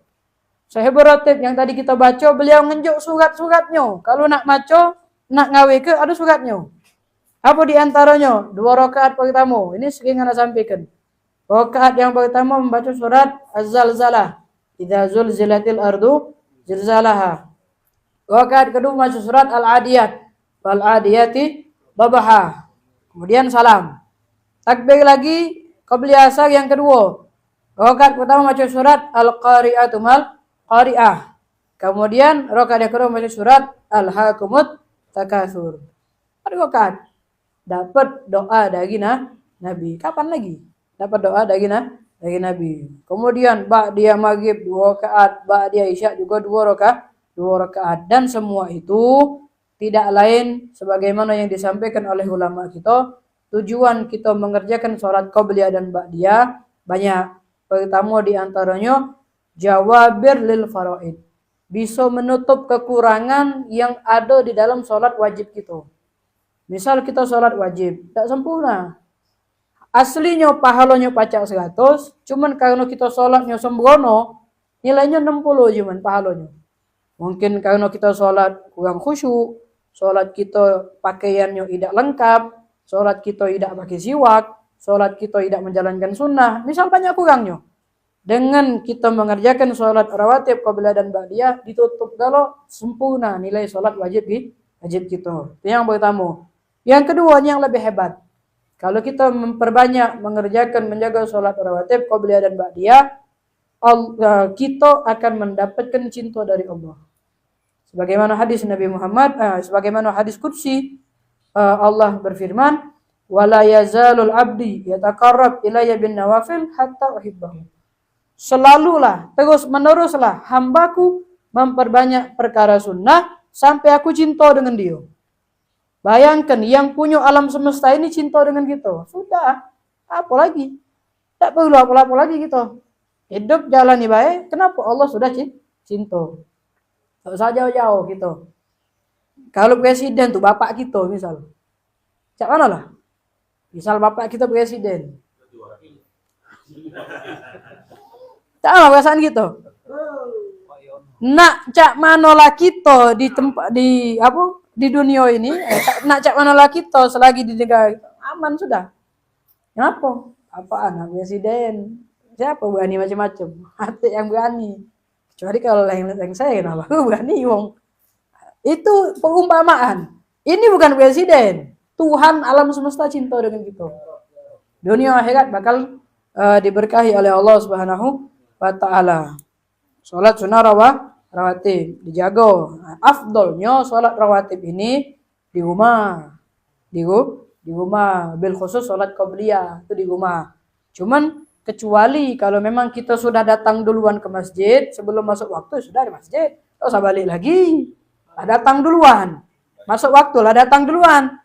Syekh Ratib yang tadi kita baca, beliau ngenjuk surat-suratnya. Kalau nak baca, nak ngawe ke, ada suratnya. Apa di antaranya? 2 rakaat pertama. Ini sering anda sampaikan. Rakaat yang pertama membaca surat Az-Zalzalah. Idza zulzilatil ardu zilzalaha. Rakaat kedua membaca surat Al-Adiyat. Wal Adiyati Dabaha. Kemudian salam. Takbir lagi qabliyah asar yang kedua. Rakaat pertama baca surat Al-Qari'atu mal Qari'ah. Kemudian rakaat yang kedua baca surat Al-Hakumut Takatsur. Ada rakaat. Dapat doa dari Nabi. Kapan lagi? Dapat doa dari Nabi. Kemudian ba'diyah maghrib 2 rakaat, ba'diyah isya juga 2 rakaat. Dan semua itu tidak lain sebagaimana yang disampaikan oleh ulama kita, tujuan kita mengerjakan sholat qabliyah dan ba'diyah banyak. Pertama di antaranya jawabir lil faraid, bisa menutup kekurangan yang ada di dalam sholat wajib kita. Misal kita sholat wajib tak sempurna, aslinya pahalanya pacak 100, cuman karena kita sholatnya sembrono, nilainya 60 cuman pahalanya. Mungkin karena kita sholat kurang khusyuk, sholat kita pakaiannya tidak lengkap, sholat kita tidak pakai siwak, sholat kita tidak menjalankan sunnah, misal banyak kurangnya. Dengan kita mengerjakan sholat rawatib qabliyah dan ba'diyah, ditutup kalau sempurna nilai sholat wajib kita. Itu yang pertama. Yang kedua yang lebih hebat, kalau kita memperbanyak menjaga sholat rawatib qabliyah dan ba'diyah, kita akan mendapatkan cinta dari Allah. Sebagaimana hadis Nabi Muhammad, sebagaimana hadis qudsi, Allah berfirman, "Wala yazalul abdi yataqarrab ilayya bin nawafil hatta uhibbahu." Selalulah, terus meneruslah hambaku memperbanyak perkara sunnah sampai aku cinta dengan dia. Bayangkan yang punya alam semesta ini cinta dengan kita. Sudah, apa lagi? Tak perlu apa-apa lagi kita. Hidup jalani baik, kenapa Allah sudah cinta? Tak usah jauh-jauh gitu. Kalau presiden tuh bapak kita misal. Cak mana lah? Misal bapak kita presiden. Cak mana perasaan gitu? Nak cak mana lah kita di tempat di dunia ini, nak cak mana lah kita selagi di negara aman sudah. Kenapa? Apa anak presiden? Siapa berani macam-macam? Hati yang berani. Kecuali kalau yang saya kenapa? Aku berani wong. Itu perumpamaan. Ini bukan presiden. Tuhan alam semesta cinta dengan kita. Dunia akhirat bakal diberkahi oleh Allah Subhanahu wa taala. Salat sunnah rawatib dijaga. Afdolnya salat rawatib ini di rumah. Di rumah, bil khusus salat qabliyah itu di rumah. Cuman kecuali kalau memang kita sudah datang duluan ke masjid, sebelum masuk waktu sudah di masjid, tak usah balik lagi. Lah datang duluan. Masuk waktu lah datang duluan.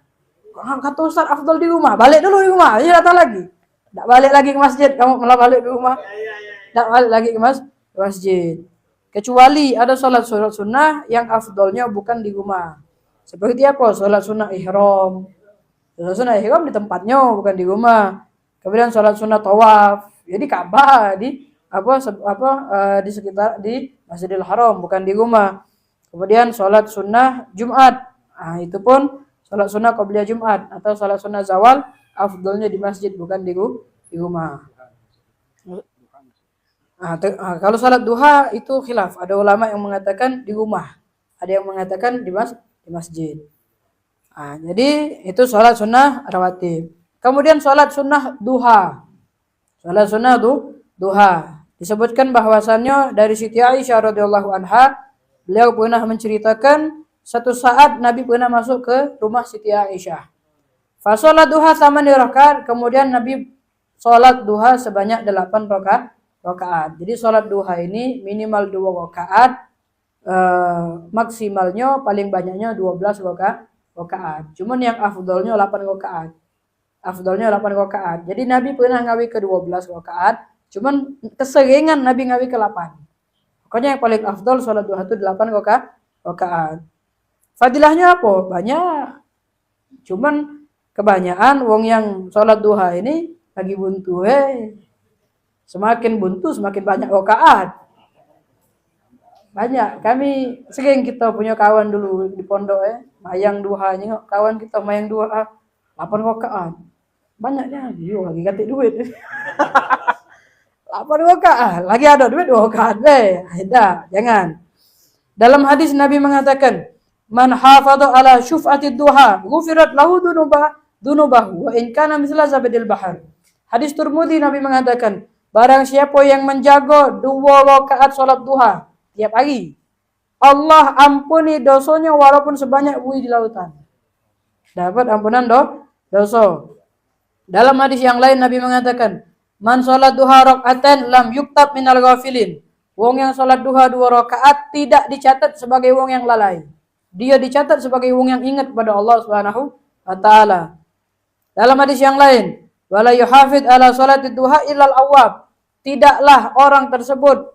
Kata Ustaz afdal di rumah, balik dulu di rumah, ya datang lagi. Tak balik lagi ke masjid, kamu malah balik ke rumah. Tak balik lagi ke masjid. Kecuali ada salat sunnah yang afdalnya bukan di rumah. Seperti apa? Salat sunnah ihram. Salat sunnah ihram di tempatnya bukan di rumah. Kemudian sholat sunnah tawaf, jadi Ka'bah di di sekitar di Masjidil Haram bukan di rumah. Kemudian sholat sunnah Jumat, itu pun sholat sunnah qabliyah Jumat atau sholat sunnah zawal, afdolnya di masjid bukan di rumah. Kalau sholat duha itu khilaf, ada ulama yang mengatakan di rumah, ada yang mengatakan di masjid. Jadi itu sholat sunnah rawatib. Kemudian sholat sunnah duha. Sholat sunnah duha. Disebutkan bahwasannya dari Siti Aisyah radhiyallahu anha, beliau pernah menceritakan satu saat Nabi pernah masuk ke rumah Siti Aisyah. Fa sholat duha 8 rakaat, kemudian Nabi sholat duha sebanyak 8 rakaat. Jadi sholat duha ini minimal 2 rakaat, maksimalnya paling banyaknya 12 rakaat. Cuman yang afdalnya 8 rakaat. Afdalnya 8 rakaat. Jadi Nabi pernah ngawi ke 12 rakaat, cuman keseringan Nabi ngawi ke 8. Pokoknya yang paling afdal sholat duha itu 8 rakaat. Fadilahnya apa? Banyak. Cuman kebanyakan wong yang sholat duha ini lagi buntu. Semakin buntu semakin banyak rakaat. Banyak. Kami sering kita punya kawan dulu di pondok mayang duha, nyengok kawan kita mayang duha 8 rakaat. Banyaknya, yo lagi ganti duit. 8 rakaat, lagi ada duit 2 rakaat jangan. Dalam hadis Nabi mengatakan, "Man hafadha ala syuf'atid duha, ghufirat lahu dunubahu wa in kana mithla zabadil bahar." Hadis Tirmidzi Nabi mengatakan, barang siapa yang menjaga 2 rakaat salat duha tiap hari, Allah ampuni dosanya walaupun sebanyak buih di lautan. Dapat ampunan dosa. Dalam hadis yang lain Nabi mengatakan, man sholat duha raka'atan lam yuktab minal ghafilin. Wong yang sholat duha 2 rakaat tidak dicatat sebagai wong yang lalai. dia dicatat sebagai wong yang ingat kepada Allah Subhanahu wa taala. Dalam hadis yang lain, wala yuhafid ala salatid duha illal awwab. Tidaklah orang tersebut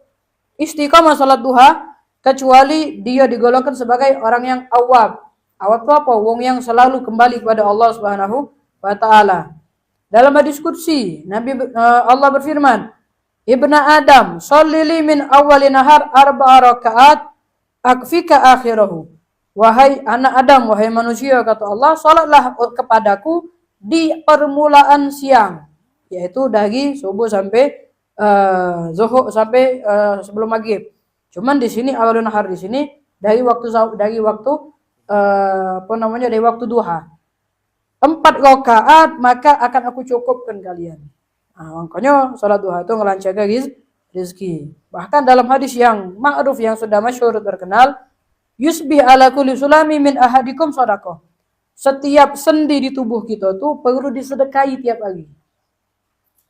istiqamah salat duha kecuali dia digolongkan sebagai orang yang awwab. Awwab itu apa? Wong yang selalu kembali kepada Allah Subhanahu wa taala. Dalam hadis qudsi, Allah berfirman, "Ibna Adam, sholli li min awwali nahar arba'a rakaat akfika akhirahu." Wahai anak Adam, wahai manusia, kata Allah, salatlah kepadaku di permulaan siang, yaitu dari subuh sampai zuhur sampai sebelum maghrib. Cuman di sini awalun nahar di sini dari waktu dari waktu duha. 4 rakaat maka akan aku cukupkan kalian. Nah, makanya salat duha itu ngelancarkan rezeki. Bahkan dalam hadis yang ma'ruf yang sudah masyhur terkenal, yusbih ala kulli sulami min ahadikum sadaqah. Setiap sendi di tubuh kita tuh perlu disedekahi tiap hari.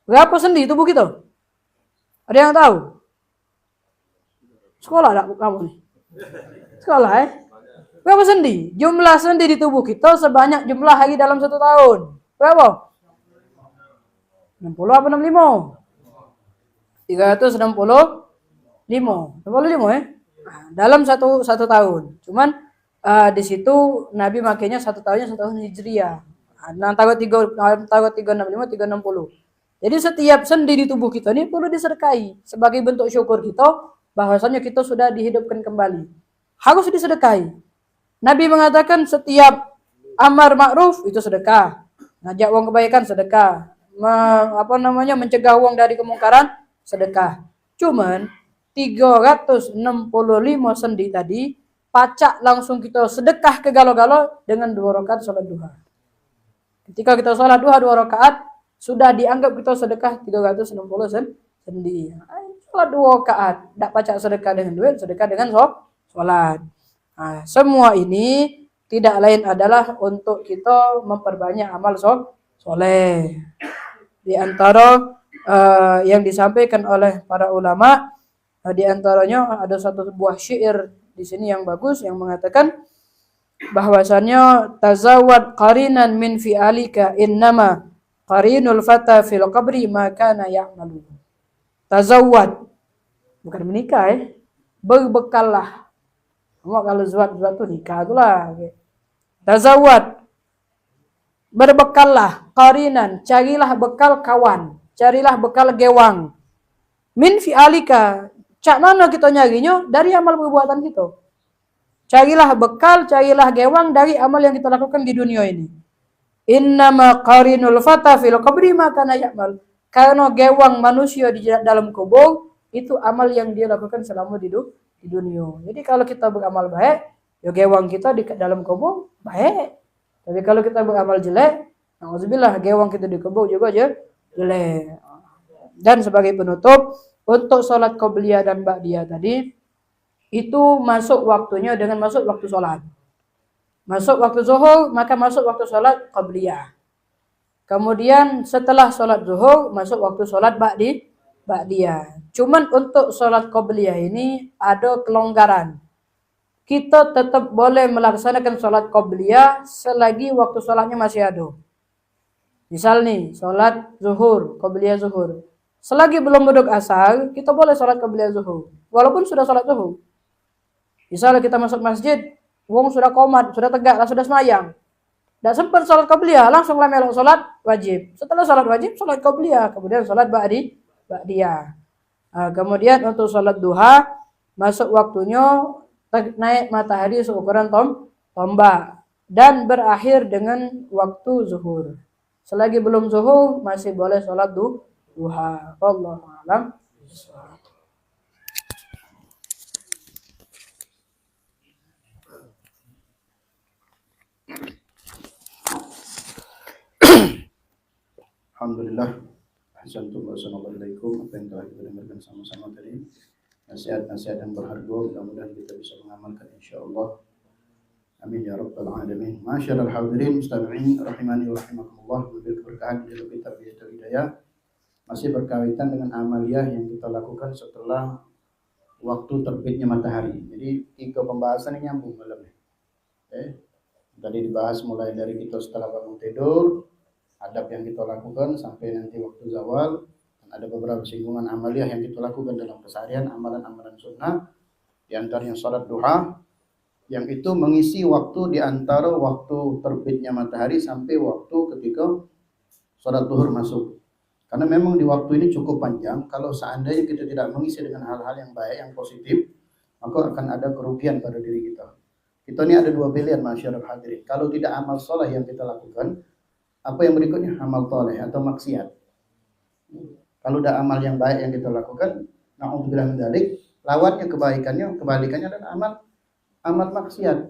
Berapa sendi tubuh kita? Ada yang tahu? Sekolah tak kamu nih? Sekolah Berapa sendi? Jumlah sendi di tubuh kita sebanyak jumlah hari dalam 1 tahun. Berapa? 60 apa 65? 365. 65 dalam satu tahun. Cuman di situ Nabi makainya 1 tahunnya 1 tahun Hijriah. Antara 365 360. Jadi setiap sendi di tubuh kita ini perlu disedekahi sebagai bentuk syukur kita bahwasanya kita sudah dihidupkan kembali. Harus disedekahi. Nabi mengatakan setiap amar ma'ruf itu sedekah. Ngajak uang kebaikan sedekah. Mencegah uang dari kemungkaran sedekah. Cuman 365 sendi tadi pacak langsung kita sedekah ke galo-galo dengan 2 rakaat salat duha. Ketika kita salat duha 2 rakaat sudah dianggap kita sedekah 360 sendi. Salat 2 rakaat, tak pacak sedekah dengan duit, sedekah dengan salat. Nah, semua ini tidak lain adalah untuk kita memperbanyak amal soleh. Di antara yang disampaikan oleh para ulama, di antaranya ada satu buah syair di sini yang bagus yang mengatakan bahwasannya tazawwad qarinan min fi'alika innama qarinul fata fil qabri ma kana ya'malu. Tazawwad bukan menikah berbekallah. Kalau zuat tuh nikah itulah. Tazawwad berbekallah, qarinan carilah bekal kawan, carilah bekal gewang. Min fi'alika, cak mana kita nyarinya? Dari amal perbuatan kita. Carilah bekal, carilah gewang dari amal yang kita lakukan di dunia ini. Innama qarinul fata fil qabri ma kana ya'mal. Karena gewang manusia di dalam kubur itu amal yang dia lakukan selama di dunia. Jadi kalau kita beramal baik, ya gewang kita di dalam kubur baik. Tapi kalau kita beramal jelek, alhamdulillah gewang kita di kubur juga jelek. Dan sebagai penutup, untuk sholat qobliyah dan ba'diyah tadi, itu masuk waktunya dengan masuk waktu sholat. Masuk waktu zuhur, maka masuk waktu sholat qobliyah. Kemudian setelah sholat zuhur, masuk waktu sholat ba'diyah. Cuman untuk sholat qobliyah ini ada kelonggaran. Kita tetap boleh melaksanakan sholat qobliyah selagi waktu sholatnya masih ada. Misal nih, sholat zuhur, qobliyah zuhur. Selagi belum duduk asar, kita boleh sholat qobliyah zuhur. Walaupun sudah sholat zuhur. Misalnya kita masuk masjid, wong sudah qomat, sudah tegak, sudah semayang. Tidak sempat sholat qobliyah, langsung melok sholat wajib. Setelah sholat wajib, sholat qobliyah. Kemudian sholat ba'diyah. Kemudian untuk sholat duha, masuk waktunya naik matahari seukuran tombak dan berakhir dengan waktu zuhur. Selagi belum zuhur masih boleh sholat duha. Wallahu a'lam. Alhamdulillah. Assalamualaikum. Apa yang telah kita dengarkan sama-sama tadi, nasihat-nasihat yang berharga, mudah-mudahan kita bisa mengamalkan insyaallah. Amin ya rabbal alamin. Masyaallah hadirin mustami'in rahimani wa rahimakumullah. Mobil keberkahan di dalam kitab Bidayatul Hidayah masih berkaitan dengan amaliyah yang kita lakukan setelah waktu terbitnya matahari. Jadi 3 pembahasan ini nyambung malamnya. Tadi dibahas mulai dari kita setelah bangun tidur, adab yang kita lakukan sampai nanti waktu zawal, dan ada beberapa singgungan amaliyah yang kita lakukan dalam keseharian, amalan-amalan sunnah, di antaranya salat duha, yang itu mengisi waktu di antara waktu terbitnya matahari sampai waktu ketika salat zuhur masuk. Karena memang di waktu ini cukup panjang, kalau seandainya kita tidak mengisi dengan hal-hal yang baik, yang positif, maka akan ada kerugian pada diri kita. Kita ini ada dua pilihan masyarakat hadirin. Kalau tidak amal soleh yang kita lakukan, apa yang berikutnya? Amal soleh atau maksiat. Kalau ada amal yang baik yang kita lakukan, na'udzubillah min dzalik, lawannya kebalikannya adalah amal maksiat.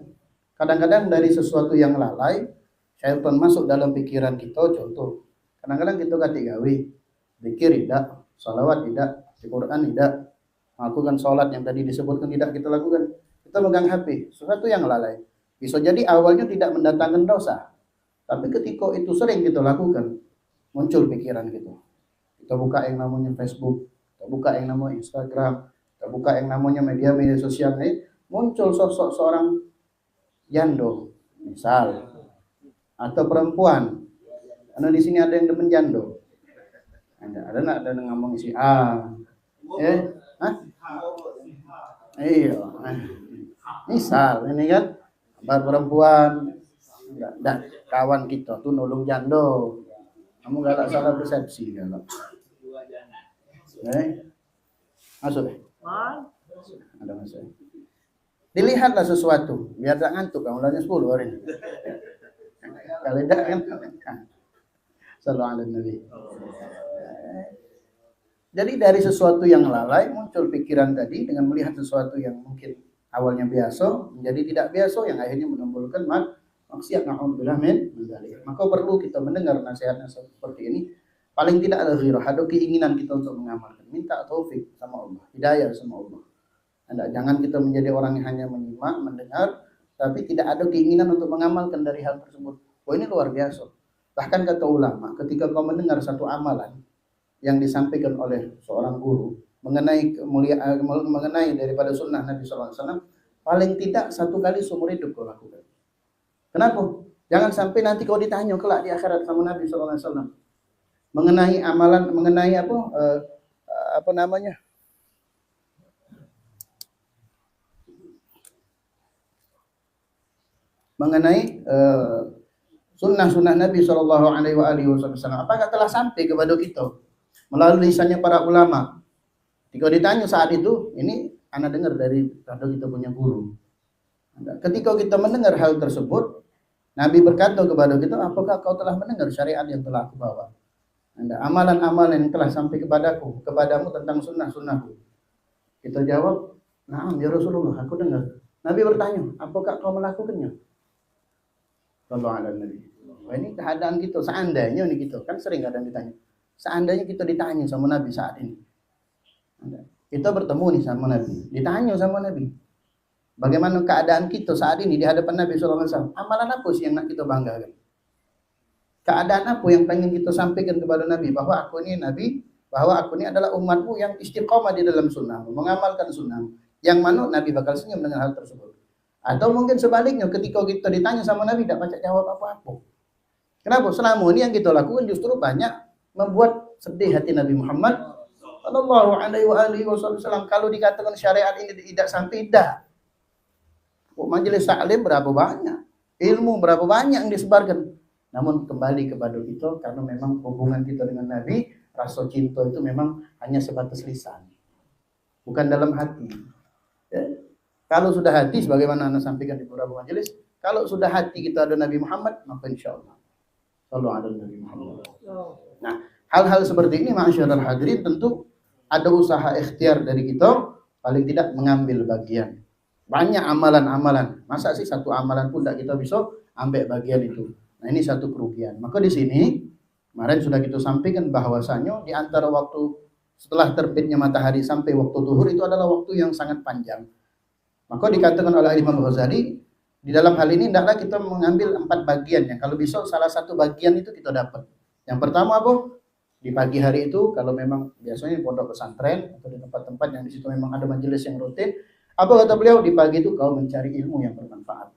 Kadang-kadang dari sesuatu yang lalai, syaitan masuk dalam pikiran kita. Contoh, kadang-kadang kita ganti gawe, zikir tidak, salawat tidak, Al-Quran tidak, melakukan sholat yang tadi disebutkan tidak kita lakukan. Kita megang HP, sesuatu yang lalai. Bisa jadi awalnya tidak mendatangkan dosa, tapi ketika itu sering kita lakukan, muncul pikiran kita. Kita buka yang namanya Facebook, kita buka yang namanya Instagram, kita buka yang namanya media-media sosial ini, muncul sosok seorang jando, misal, atau perempuan. Karena di sini ada yang demen jando. Ada yang ngomong si A. Iya. Misal ini kan perempuan dan kawan kita tuh nolong jando. Kamu gak salah persepsi kalau. Masuk. Ada masuk. Dilihatlah sesuatu biar tak ngantuk. Kamu lagi 10 hari ini. Kalau tidak kan. Sallallahu alaihi Nabi. Jadi dari sesuatu yang lalai muncul pikiran tadi dengan melihat sesuatu yang mungkin awalnya biasa menjadi tidak biasa yang akhirnya menimbulkan maksiat. Na'udzubillah min dzalik. Maka perlu kita mendengar nasihatnya seperti ini. Paling tidak ada ghirah, ada keinginan kita untuk mengamalkan. Minta taufik sama Allah, hidayah sama Allah. Jangan kita menjadi orang yang hanya menyimak, mendengar, tapi tidak ada keinginan untuk mengamalkan dari hal tersebut. Ini luar biasa. Bahkan kata ulama, ketika kau mendengar satu amalan yang disampaikan oleh seorang guru mengenai daripada sunnah Nabi SAW, paling tidak satu kali seumur hidup kau lakukan. Kenapa? Jangan sampai nanti kau ditanya kelak di akhirat sama Nabi SAW mengenai amalan, mengenai mengenai sunnah-sunnah Nabi Shallallahu Alaihi Wasallam. Apakah telah sampai kepada kita melalui lisannya para ulama? Ketika ditanya saat itu, ini anak dengar dari kita punya guru. Ketika kita mendengar hal tersebut, Nabi berkata kepada kita, apakah kau telah mendengar syariat yang telah aku bawa? Amalan-amalan yang telah sampai kepadamu tentang sunnah-sunnahku. Kita jawab, na'am ya Rasulullah, aku dengar. Nabi bertanya, apakah kau melakukannya? Sallallahu alaihi Nabi. Ini keadaan kita, seandainya ini kita, kan sering kadang ditanya. Seandainya kita ditanya sama Nabi saat ini. Kita bertemu nih sama Nabi, ditanya sama Nabi. Bagaimana keadaan kita saat ini di hadapan Nabi SAW? Amalan apa sih yang nak kita banggakan? Keadaan apa yang pengen kita sampaikan kepada Nabi? Bahwa aku ini Nabi, bahwa aku ini adalah umatmu yang istiqomah di dalam sunnah, mengamalkan sunnah. Yang mana Nabi bakal senyum dengan hal tersebut. Atau mungkin sebaliknya, ketika kita ditanya sama Nabi, tidak baca jawab apa-apa. Kenapa? Selama ini yang kita lakukan justru banyak membuat sedih hati Nabi Muhammad Sallallahu Alaihi Wasallam. Kalau dikatakan syariat ini tidak sampai, tidak. Majelis taklim berapa banyak, ilmu berapa banyak yang disebarkan. Namun kembali kepada kita, karena memang hubungan kita dengan Nabi, rasa cinta itu memang hanya sebatas lisan, bukan dalam hati. Ya. Kalau sudah hati, sebagaimana Anda sampaikan di beberapa majelis, kalau sudah hati kita ada Nabi Muhammad, maka insya Allah selalu ada Nabi Muhammad. Nah, hal-hal seperti ini, masyaallah hadirin, tentu ada usaha ikhtiar dari kita, paling tidak mengambil bagian. Banyak amalan-amalan, masa sih satu amalan pun tidak kita bisa ambil bagian itu. Nah, ini satu kerugian. Maka di sini kemarin sudah kita sampaikan bahwasanya di antara waktu setelah terbitnya matahari sampai waktu zuhur itu adalah waktu yang sangat panjang. Maka dikatakan oleh Imam Ghazali, di dalam hal ini hendaklah kita mengambil 4 bagian yang kalau bisa salah satu bagian itu kita dapat. Yang pertama apa? Di pagi hari itu kalau memang biasanya di pondok pesantren atau di tempat-tempat yang di situ memang ada majelis yang rutin, apa kata beliau? Di pagi itu kau mencari ilmu yang bermanfaat.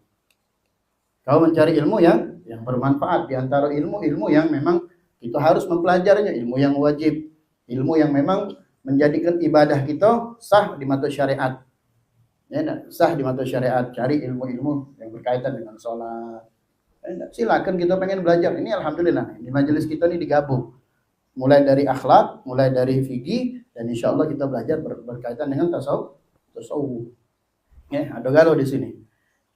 Kau mencari ilmu yang bermanfaat, di antara ilmu-ilmu yang memang kita harus mempelajarinya, ilmu yang wajib, ilmu yang memang menjadikan ibadah kita sah di mata syariat. Ya, sah di mata syariat. Cari ilmu-ilmu yang berkaitan dengan sholat. Silakan kita pengen belajar. Ini alhamdulillah di majelis kita ini digabung. Mulai dari akhlak, mulai dari fikih, dan insya Allah kita belajar berkaitan dengan tasawuf. Ya, ada galau di sini.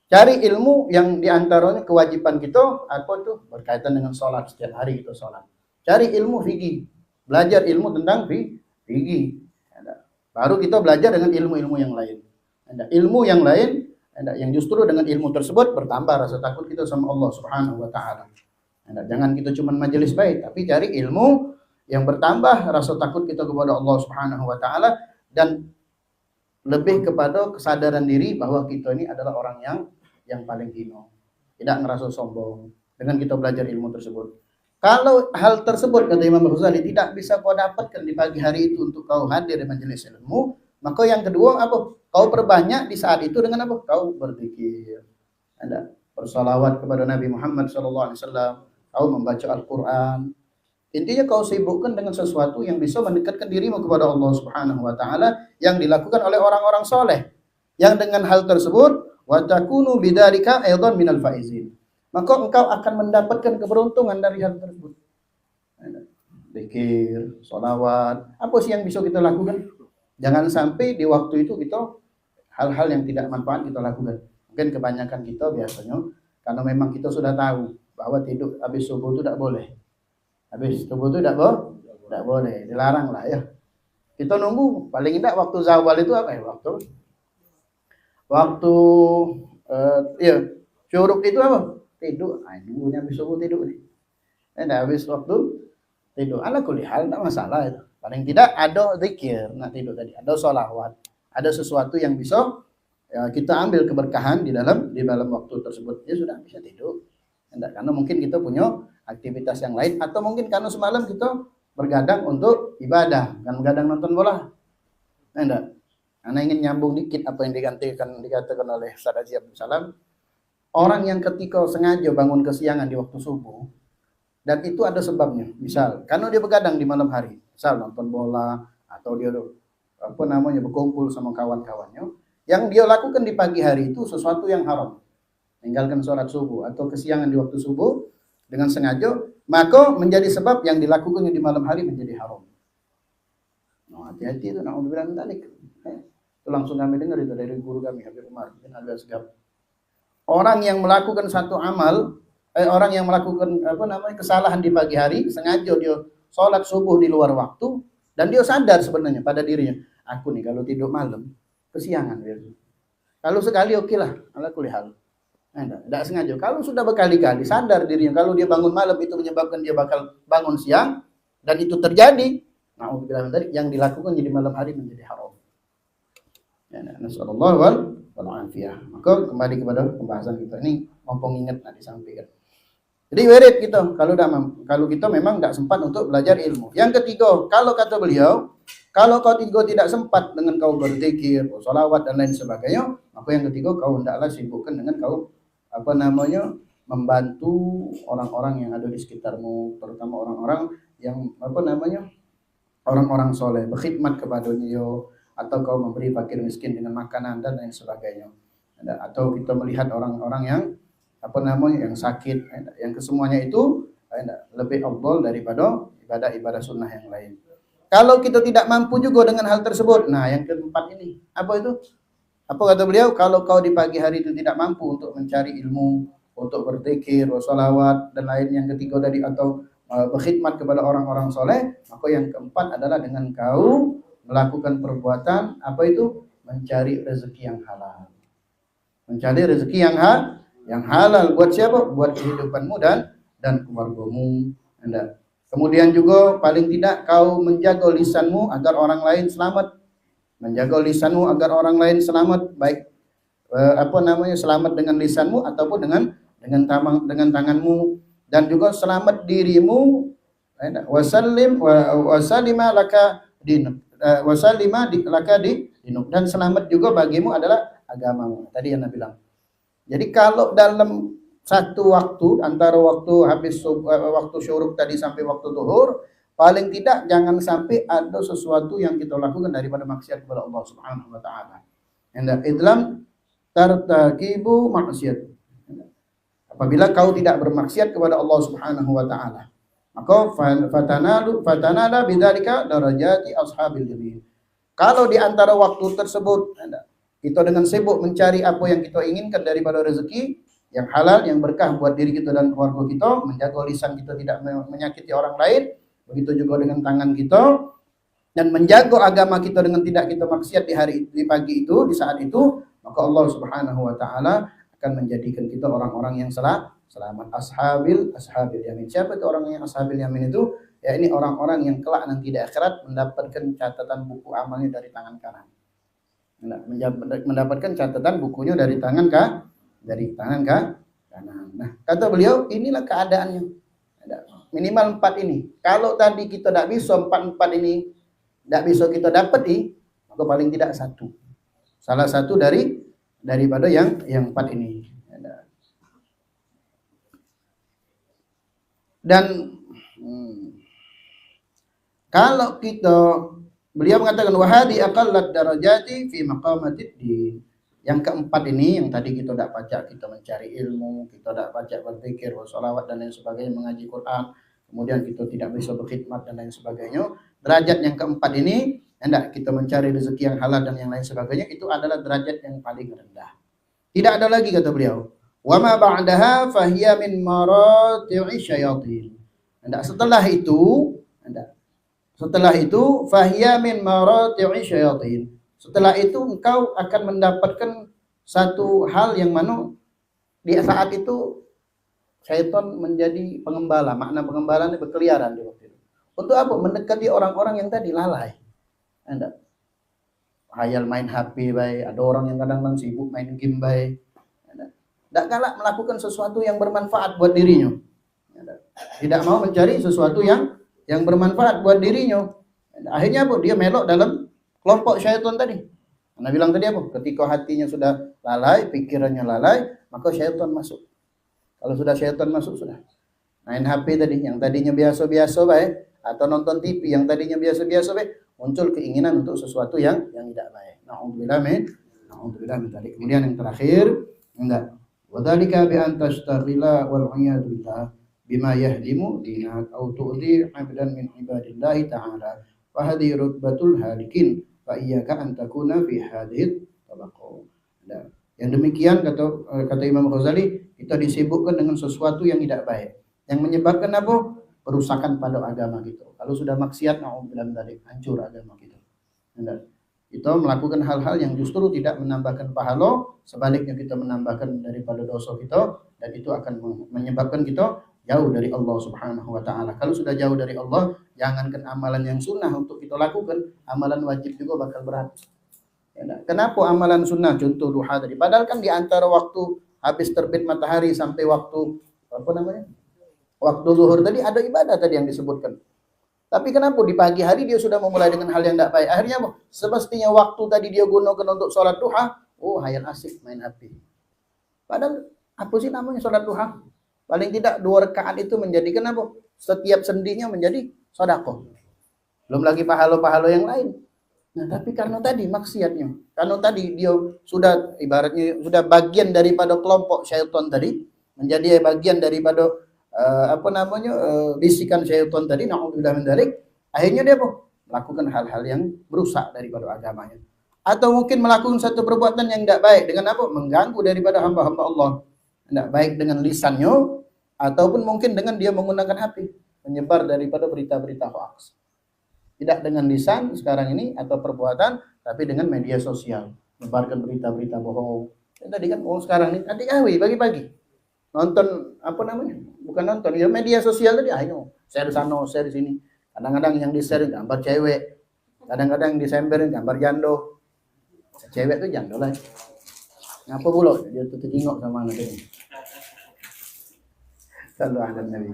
Cari ilmu yang diantaranya kewajiban kita apa tuh berkaitan dengan sholat, setiap hari kita sholat. Cari ilmu fikih, belajar ilmu tentang fikih. Baru kita belajar dengan ilmu-ilmu yang lain. Ilmu yang lain yang justru dengan ilmu tersebut bertambah rasa takut kita sama Allah Subhanahu wa taala. Jangan kita cuma majelis baik, tapi cari ilmu yang bertambah rasa takut kita kepada Allah Subhanahu wa taala dan lebih kepada kesadaran diri bahwa kita ini adalah orang yang paling hina. Tidak merasa sombong dengan kita belajar ilmu tersebut. Kalau hal tersebut kata Imam Ghazali tidak bisa kau dapatkan di pagi hari itu untuk kau hadir di majelis ilmu, maka yang kedua apa? Kau perbanyak di saat itu dengan apa? Kau berzikir. Ada bersalawat kepada Nabi Muhammad SAW, kau membaca Al-Quran. Intinya kau sibukkan dengan sesuatu yang bisa mendekatkan dirimu kepada Allah Subhanahu wa taala yang dilakukan oleh orang-orang soleh. Yang dengan hal tersebut wa takunu bidzalika aidan minal faizin. Maka engkau akan mendapatkan keberuntungan dari hal tersebut. Zikir, sholawat, apa sih yang bisa kita lakukan? Jangan sampai di waktu itu kita hal-hal yang tidak manfaat kita lakukan. Mungkin kebanyakan kita biasanya karena memang kita sudah tahu bahwa tidur habis subuh itu tidak boleh. Habis subuh itu tidak boleh, dilarang lah ya. Kita nunggu paling tidak waktu zawal itu apa ya? Waktu syuruk itu apa? Tidur. Nunggunya habis subuh tidur nih. Habis waktu tidur. Ala kulli hal tidak masalah itu. Paling tidak ada zikir, tidur tadi, ada sholawat, ada sesuatu yang bisa kita ambil keberkahan di dalam waktu tersebut. Ya sudah bisa tidur. Karena mungkin kita punya aktivitas yang lain atau mungkin karena semalam kita bergadang untuk ibadah, kan bergadang nonton bola. Karena ingin nyambung dikit apa yang dikatakan oleh Ustaz Haji Abdul Salam. Orang yang ketika sengaja bangun kesiangan di waktu subuh dan itu ada sebabnya. Misal, karena dia begadang di malam hari, misal nonton bola atau dia berkumpul sama kawan-kawannya, yang dia lakukan di pagi hari itu sesuatu yang haram. Meninggalkan sholat subuh atau kesiangan di waktu subuh dengan sengaja, maka menjadi sebab yang dilakukannya di malam hari menjadi haram. Hati-hati itu, na'udzubillah min dzalik. Itu langsung kami dengar itu dari guru kami Habib Umar bin Abdul Segaf. Orang yang melakukan satu amal, orang yang melakukan kesalahan di pagi hari, sengaja dia sholat subuh di luar waktu dan dia sadar sebenarnya pada dirinya, aku nih kalau tidur malam kesiangan. Kalau sekali oke lah, ala kulli hal. Tidak sengaja. Kalau sudah berkali-kali sadar dirinya kalau dia bangun malam itu menyebabkan dia bakal bangun siang dan itu terjadi, yang dilakukan jadi malam hari menjadi haram. Nasallallahu wal afiyah. Maka kembali kepada pembahasan kita ini, mumpung ingat disampaikan. Jadi wirid kita kalau kita memang tidak sempat untuk belajar ilmu. Yang ketiga, kalau kata beliau, kalau kau tidak sempat dengan kau berzikir, sholawat dan lain sebagainya, maka yang ketiga kau hendaklah sibukkan dengan kau membantu orang-orang yang ada di sekitarmu, terutama orang-orang yang orang-orang soleh, berkhidmat kepadanya, atau kau memberi fakir miskin dengan makanan dan lain sebagainya. Atau kita melihat orang-orang yang yang sakit, yang kesemuanya itu lebih afdal daripada ibadah-ibadah sunnah yang lain. Kalau kita tidak mampu juga dengan hal tersebut, yang keempat ini, apa itu? Apa kata beliau? Kalau kau di pagi hari itu tidak mampu untuk mencari ilmu, untuk berzikir, bersolawat dan lain yang ketiga tadi, atau berkhidmat kepada orang-orang soleh, maka yang keempat adalah dengan kau melakukan perbuatan mencari rezeki yang halal. Mencari rezeki yang halal buat siapa? Buat kehidupanmu dan keluargamu. Kemudian juga paling tidak kau menjaga lisanmu agar orang lain selamat. Menjaga lisanmu agar orang lain selamat, baik selamat dengan lisanmu ataupun dengan tanganmu, dan juga selamat dirimu. Wasalima laka dinuk. Wasalima laka dinuk, dan selamat juga bagimu adalah agamamu. Tadi yang Nabi bilang. Jadi kalau dalam satu waktu antara waktu waktu syuruk tadi sampai waktu zuhur, paling tidak jangan sampai ada sesuatu yang kita lakukan daripada maksiat kepada Allah Subhanahu wa taala. Idlam tartakibu maksiat. Apabila kau tidak bermaksiat kepada Allah Subhanahu wa taala, maka fatanala bidzalika darajati ashabil yamin. Kalau di antara waktu tersebut kita dengan sibuk mencari apa yang kita inginkan daripada rezeki yang halal, yang berkah buat diri kita dan keluarga kita, menjaga lisan kita tidak menyakiti orang lain, begitu juga dengan tangan kita, dan menjaga agama kita dengan tidak kita maksiat di pagi itu, di saat itu, maka Allah Subhanahu wa taala akan menjadikan kita orang-orang yang selamat. Ashabil yamin. Siapa itu orang yang ashabil yamin itu? Ya, ini orang-orang yang kelak nanti di akhirat mendapatkan catatan buku amalnya dari tangan kanan. Mendapatkan catatan bukunya dari tangan kanan. Nah, kata beliau, inilah keadaannya. Minimal 4 ini. Kalau tadi kita tidak bisa 4 ini, tidak bisa kita dapati, maka paling tidak satu. Salah satu daripada yang 4 ini. Dan kalau beliau mengatakan wahadi aqallat darajati fi maqamatid din. Yang keempat ini, yang tadi kita tidak pacak, kita mencari ilmu, kita tidak pacak berpikir, bersolawat dan lain sebagainya, mengaji Quran, kemudian kita tidak bisa berkhidmat dan lain sebagainya. Derajat yang keempat ini, hendak kita mencari rezeki yang halal dan yang lain sebagainya, itu adalah derajat yang paling rendah. Tidak ada lagi, kata beliau. Wa ma ba'daha fahiya min marati'i syayatin. Setelah itu fahiya min marati'i syayatin. Setelah itu engkau akan mendapatkan satu hal yang mana di saat itu syaitan menjadi pengembala. Makna pengembala ini berkeliaran di waktu itu. Untuk apa? Mendekati orang-orang yang tadi lalai. Hayal main HP baik, ada orang yang kadang-kadang sibuk main game baik. Tidak galak melakukan sesuatu yang bermanfaat buat dirinya. Tidak mau mencari sesuatu yang bermanfaat buat dirinya. Akhirnya apa? Dia melok dalam kelompok syaitan tadi. Anda bilang tadi apa? Ketika hatinya sudah lalai, pikirannya lalai, maka syaitan masuk. Kalau sudah syaitan masuk, sudah. Main HP tadi, yang tadinya biasa-biasa baik, atau nonton TV yang tadinya biasa-biasa baik, muncul keinginan untuk sesuatu yang tidak baik. Na'udzubillah min dzalik. Kemudian yang terakhir, wadzalika bi an tashtaghala wal 'iyadu billah bima yahdimu dinak au tu'dhi 'abdan min ibadillahi ta'ala. Fa hadhihi rutbatul halikin fa iyyaka an takuna fi hadhihi tabaqah. Yang demikian kata Imam Ghazali, kita disibukkan dengan sesuatu yang tidak baik, yang menyebabkan apa? Perusakan pada agama kita. Kalau sudah maksiat, na'udzubillah min dzalik, hancur agama kita. Kita melakukan hal-hal yang justru tidak menambahkan pahala, sebaliknya kita menambahkan daripada dosa kita, dan itu akan menyebabkan kita jauh dari Allah Subhanahu wa taala. Kalau sudah jauh dari Allah, jangankan amalan yang sunnah untuk kita lakukan, amalan wajib juga bakal berat. Kenapa amalan sunnah? Contoh duha tadi. Padahal kan di antara waktu habis terbit matahari sampai waktu waktu zuhur tadi ada ibadah tadi yang disebutkan. Tapi kenapa di pagi hari dia sudah memulai dengan hal yang tidak baik? Akhirnya semestinya waktu tadi dia gunakan untuk sholat duha, hayal asik main HP. Padahal apa sih namanya sholat duha? Paling tidak 2 rakaat itu menjadikan apa? Setiap sendinya menjadi sedekah. Belum lagi pahala-pahala yang lain. Nah, tapi karena tadi maksiatnya, karena tadi dia sudah ibaratnya sudah bagian daripada kelompok syaitan tadi, menjadi bagian daripada bisikan syaitan tadi, na'udzubillah min dzalik, akhirnya dia melakukan hal-hal yang merusak daripada agamanya. Atau mungkin melakukan satu perbuatan yang tidak baik dengan apa? Mengganggu daripada hamba-hamba Allah. Tidak baik dengan lisannya, ataupun mungkin dengan dia menggunakan HP, menyebar daripada berita-berita hoax. Tidak dengan lisan sekarang ini atau perbuatan, tapi dengan media sosial, menyebarkan berita-berita bohong. Dan tadi kan sekarang ini adik-awi pagi-pagi nonton bukan nonton ya, media sosial tadi, ayo share sana share sini. Kadang-kadang yang di-share gambar cewek, kadang-kadang yang disemberin gambar jando. Cewek tuh jando lah. Ngapa pula dia tuh tengok sama anak ini. Kalau ada Nabi.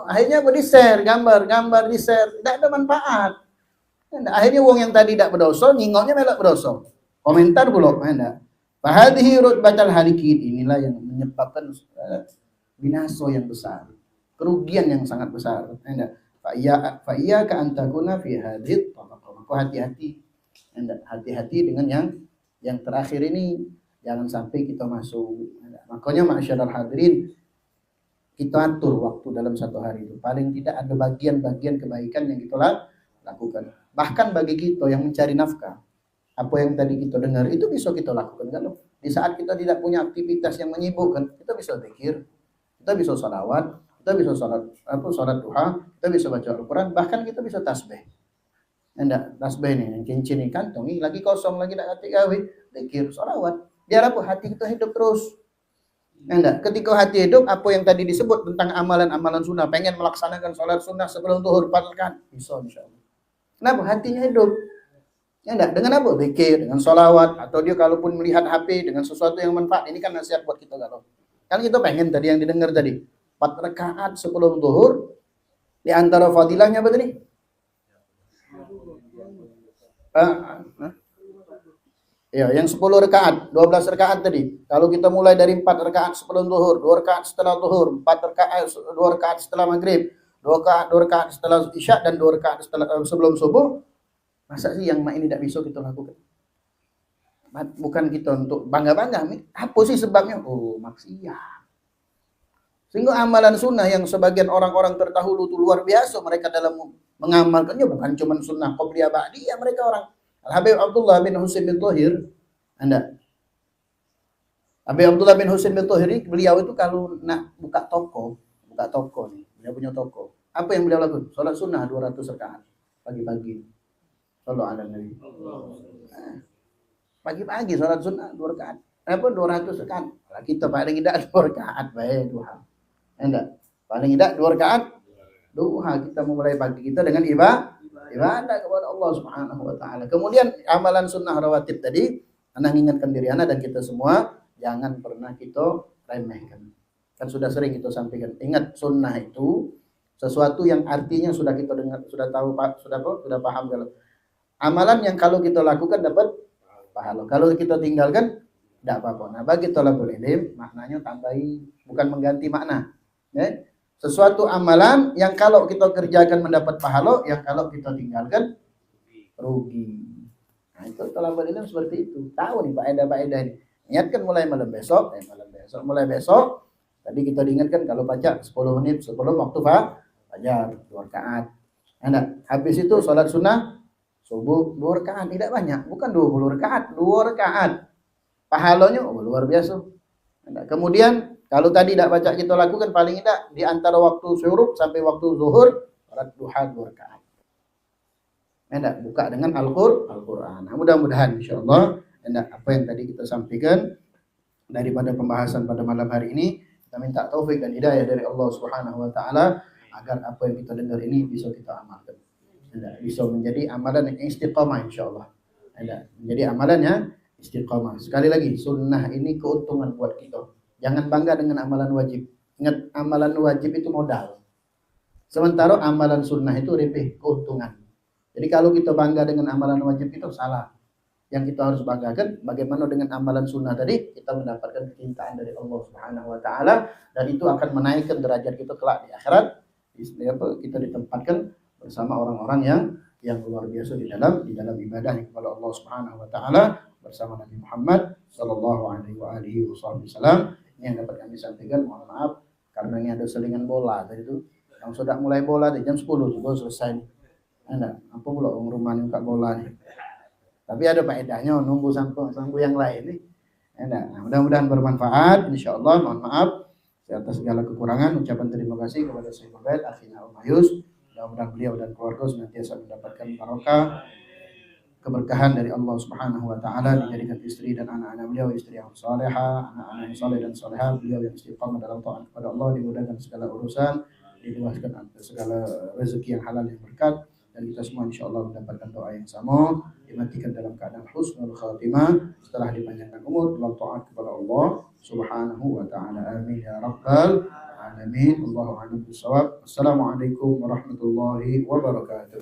Akhirnya di-share gambar di-share, tidak ada manfaat. Akhirnya wong yang tadi tidak berdosa, nyingoknya melak berdosa. Komentar pula, enggak. Fahadhihi rutbatal halikin, inilah yang menyebabkan binasa yang besar, kerugian yang sangat besar. Fa iyyaka an takuna fi hadhihi tabaqah. Maka hati-hati dengan yang terakhir ini, jangan sampai kita masuk. Makanya ma'asyiral hadirin, kita atur waktu dalam satu hari itu. Paling tidak ada bagian-bagian kebaikan yang kita lakukan. Bahkan bagi kita yang mencari nafkah, apa yang tadi kita dengar itu bisa kita lakukan. Kalau di saat kita tidak punya aktivitas yang menyibukkan, kita bisa zikir, kita bisa salawat, kita bisa salat duha, kita bisa baca Al-Quran, bahkan kita bisa tasbih. Enggak, tasbih nih, yang cincin ini kantong ini lagi kosong, lagi tak hati gawe, zikir, salawat. Biar apa? Hati kita hidup terus. Enggak, ketika hati hidup, apa yang tadi disebut tentang amalan-amalan sunnah, pengen melaksanakan sholat sunnah sebelum zuhur 4 rakaat, bisa insyaallah. Kenapa? Hatinya hidup. Ya enggak, dengan apa? Zikir, dengan sholawat, atau dia kalaupun melihat HP dengan sesuatu yang manfaat, ini kan nasihat buat kita kalau. Kan kita pengen tadi yang didengar tadi, 4 rakaat sebelum zuhur, di antara fadilahnya apa tadi? Ya, yang 10 rakaat, 12 rakaat tadi. Kalau kita mulai dari 4 rakaat sebelum zuhur, 2 rakaat setelah zuhur, 4 rakaat 2 rakaat setelah maghrib, 2 rakaat setelah isya dan 2 rakaat sebelum subuh, masa sih yang ini tidak bisa kita lakukan? Bukan kita untuk bangga-bangga, apa sih sebabnya? Oh, maksiat. Sehingga amalan sunnah yang sebagian orang-orang terdahulu itu luar biasa mereka dalam mengamalkannya, bukan cuma sunnah qobliyah ba'diyah, mereka orang Habib Abdullah bin Husain bin Thohir, Habib Abdullah bin Husain bin Thohir, beliau itu kalau nak buka toko nih, beliau punya toko. Apa yang beliau lakukan? Salat sunnah 200 rakaat pagi-pagi. Sallu ala Nabi. Pagi-pagi salat sunnah 2 rakaat. 200 rakaat. Kalau kita paling tidak 2 rakaat baik duha. Enggak. Paling tidak 2 rakaat duha. Kita memulai pagi kita dengan ibadah kepada Allah Subhanahu wa taala. Kemudian amalan sunnah rawatib tadi, ana ingatkan diri ana dan kita semua jangan pernah kita remehkan. Kan sudah sering kita sampaikan. Ingat, sunnah itu sesuatu yang artinya sudah kita dengar, sudah tahu, sudah paham kalau. Amalan yang kalau kita lakukan dapat pahala. Kalau kita tinggalkan tidak apa-apa. Nah, bagi thalabul ilm maknanya tambahi, bukan mengganti makna. Ya. Sesuatu amalan yang kalau kita kerjakan mendapat pahala, yang kalau kita tinggalkan rugi. Nah, itu thalabul ilm seperti itu. Tahu nih faedah-faedah ini. Niatkan mulai malam besok, mulai besok. Tadi kita diingatkan kalau baca 10 menit sebelum waktu fajar 2 rakaat. Nah, habis itu sholat sunnah subuh 2 rakaat, tidak banyak, bukan 20 rakaat, 2 rakaat. Pahalanya luar biasa. Nah, kemudian kalau tadi tidak baca kita lakukan paling tidak di antara waktu syuruk sampai waktu zuhur salat duha 2 rakaat. Buka dengan Al-Qur'an. Nah, mudah-mudahan insyaallah apa yang tadi kita sampaikan daripada pembahasan pada malam hari ini, kita minta taufik dan hidayah dari Allah Subhanahu wa taala agar apa yang kita dengar ini bisa kita amalkan. Bisa menjadi amalan yang istiqamah insyaallah. Menjadi amalannya istiqamah. Sekali lagi, sunnah ini keuntungan buat kita. Jangan bangga dengan amalan wajib. Ingat, amalan wajib itu modal. Sementara amalan sunnah itu lebih keuntungan. Jadi kalau kita bangga dengan amalan wajib itu salah. Yang kita harus banggakan bagaimana dengan amalan sunnah tadi, kita mendapatkan kecintaan dari Allah Subhanahu wa taala, dan itu akan menaikkan derajat kita kelak di akhirat. Kita ditempatkan bersama orang-orang yang luar biasa di dalam ibadah kepada Allah Subhanahu wa taala bersama Nabi Muhammad sallallahu alaihi wasallam. Ini yang dapat kami sampaikan. Mohon maaf karena ini ada selingan bola tadi itu. Yang sudah mulai bola di jam 10 juga selesai. Apa pula rumah ini buka bola nih. Tapi ada faedahnya nunggu sampai yang lain nih. Nah, mudah-mudahan bermanfaat insyaallah. Mohon maaf atas segala kekurangan. Ucapan terima kasih kepada Syekh Muhammad Akhina Umayus. Mudah-mudahan beliau dan keluarga senantiasa mendapatkan barokah, keberkahan dari Allah Subhanahu wa taala, dijadikan istri dan anak-anak beliau istri yang salehah, anak-anak yang saleh dan salehah, beliau yang istiqamah dalam taat kepada Allah, dimudahkan segala urusan, diluaskan segala rezeki yang halal yang berkat, dan kita semua insyaallah mendapatkan doa yang sama, dimatikan dalam keadaan husnul khatimah setelah dipanjangkan umur dalam taat kepada Allah Subhanahu wa taala. Amin ya rabbal alamin. Allahu a'lam bissawab. Assalamualaikum warahmatullahi wabarakatuh.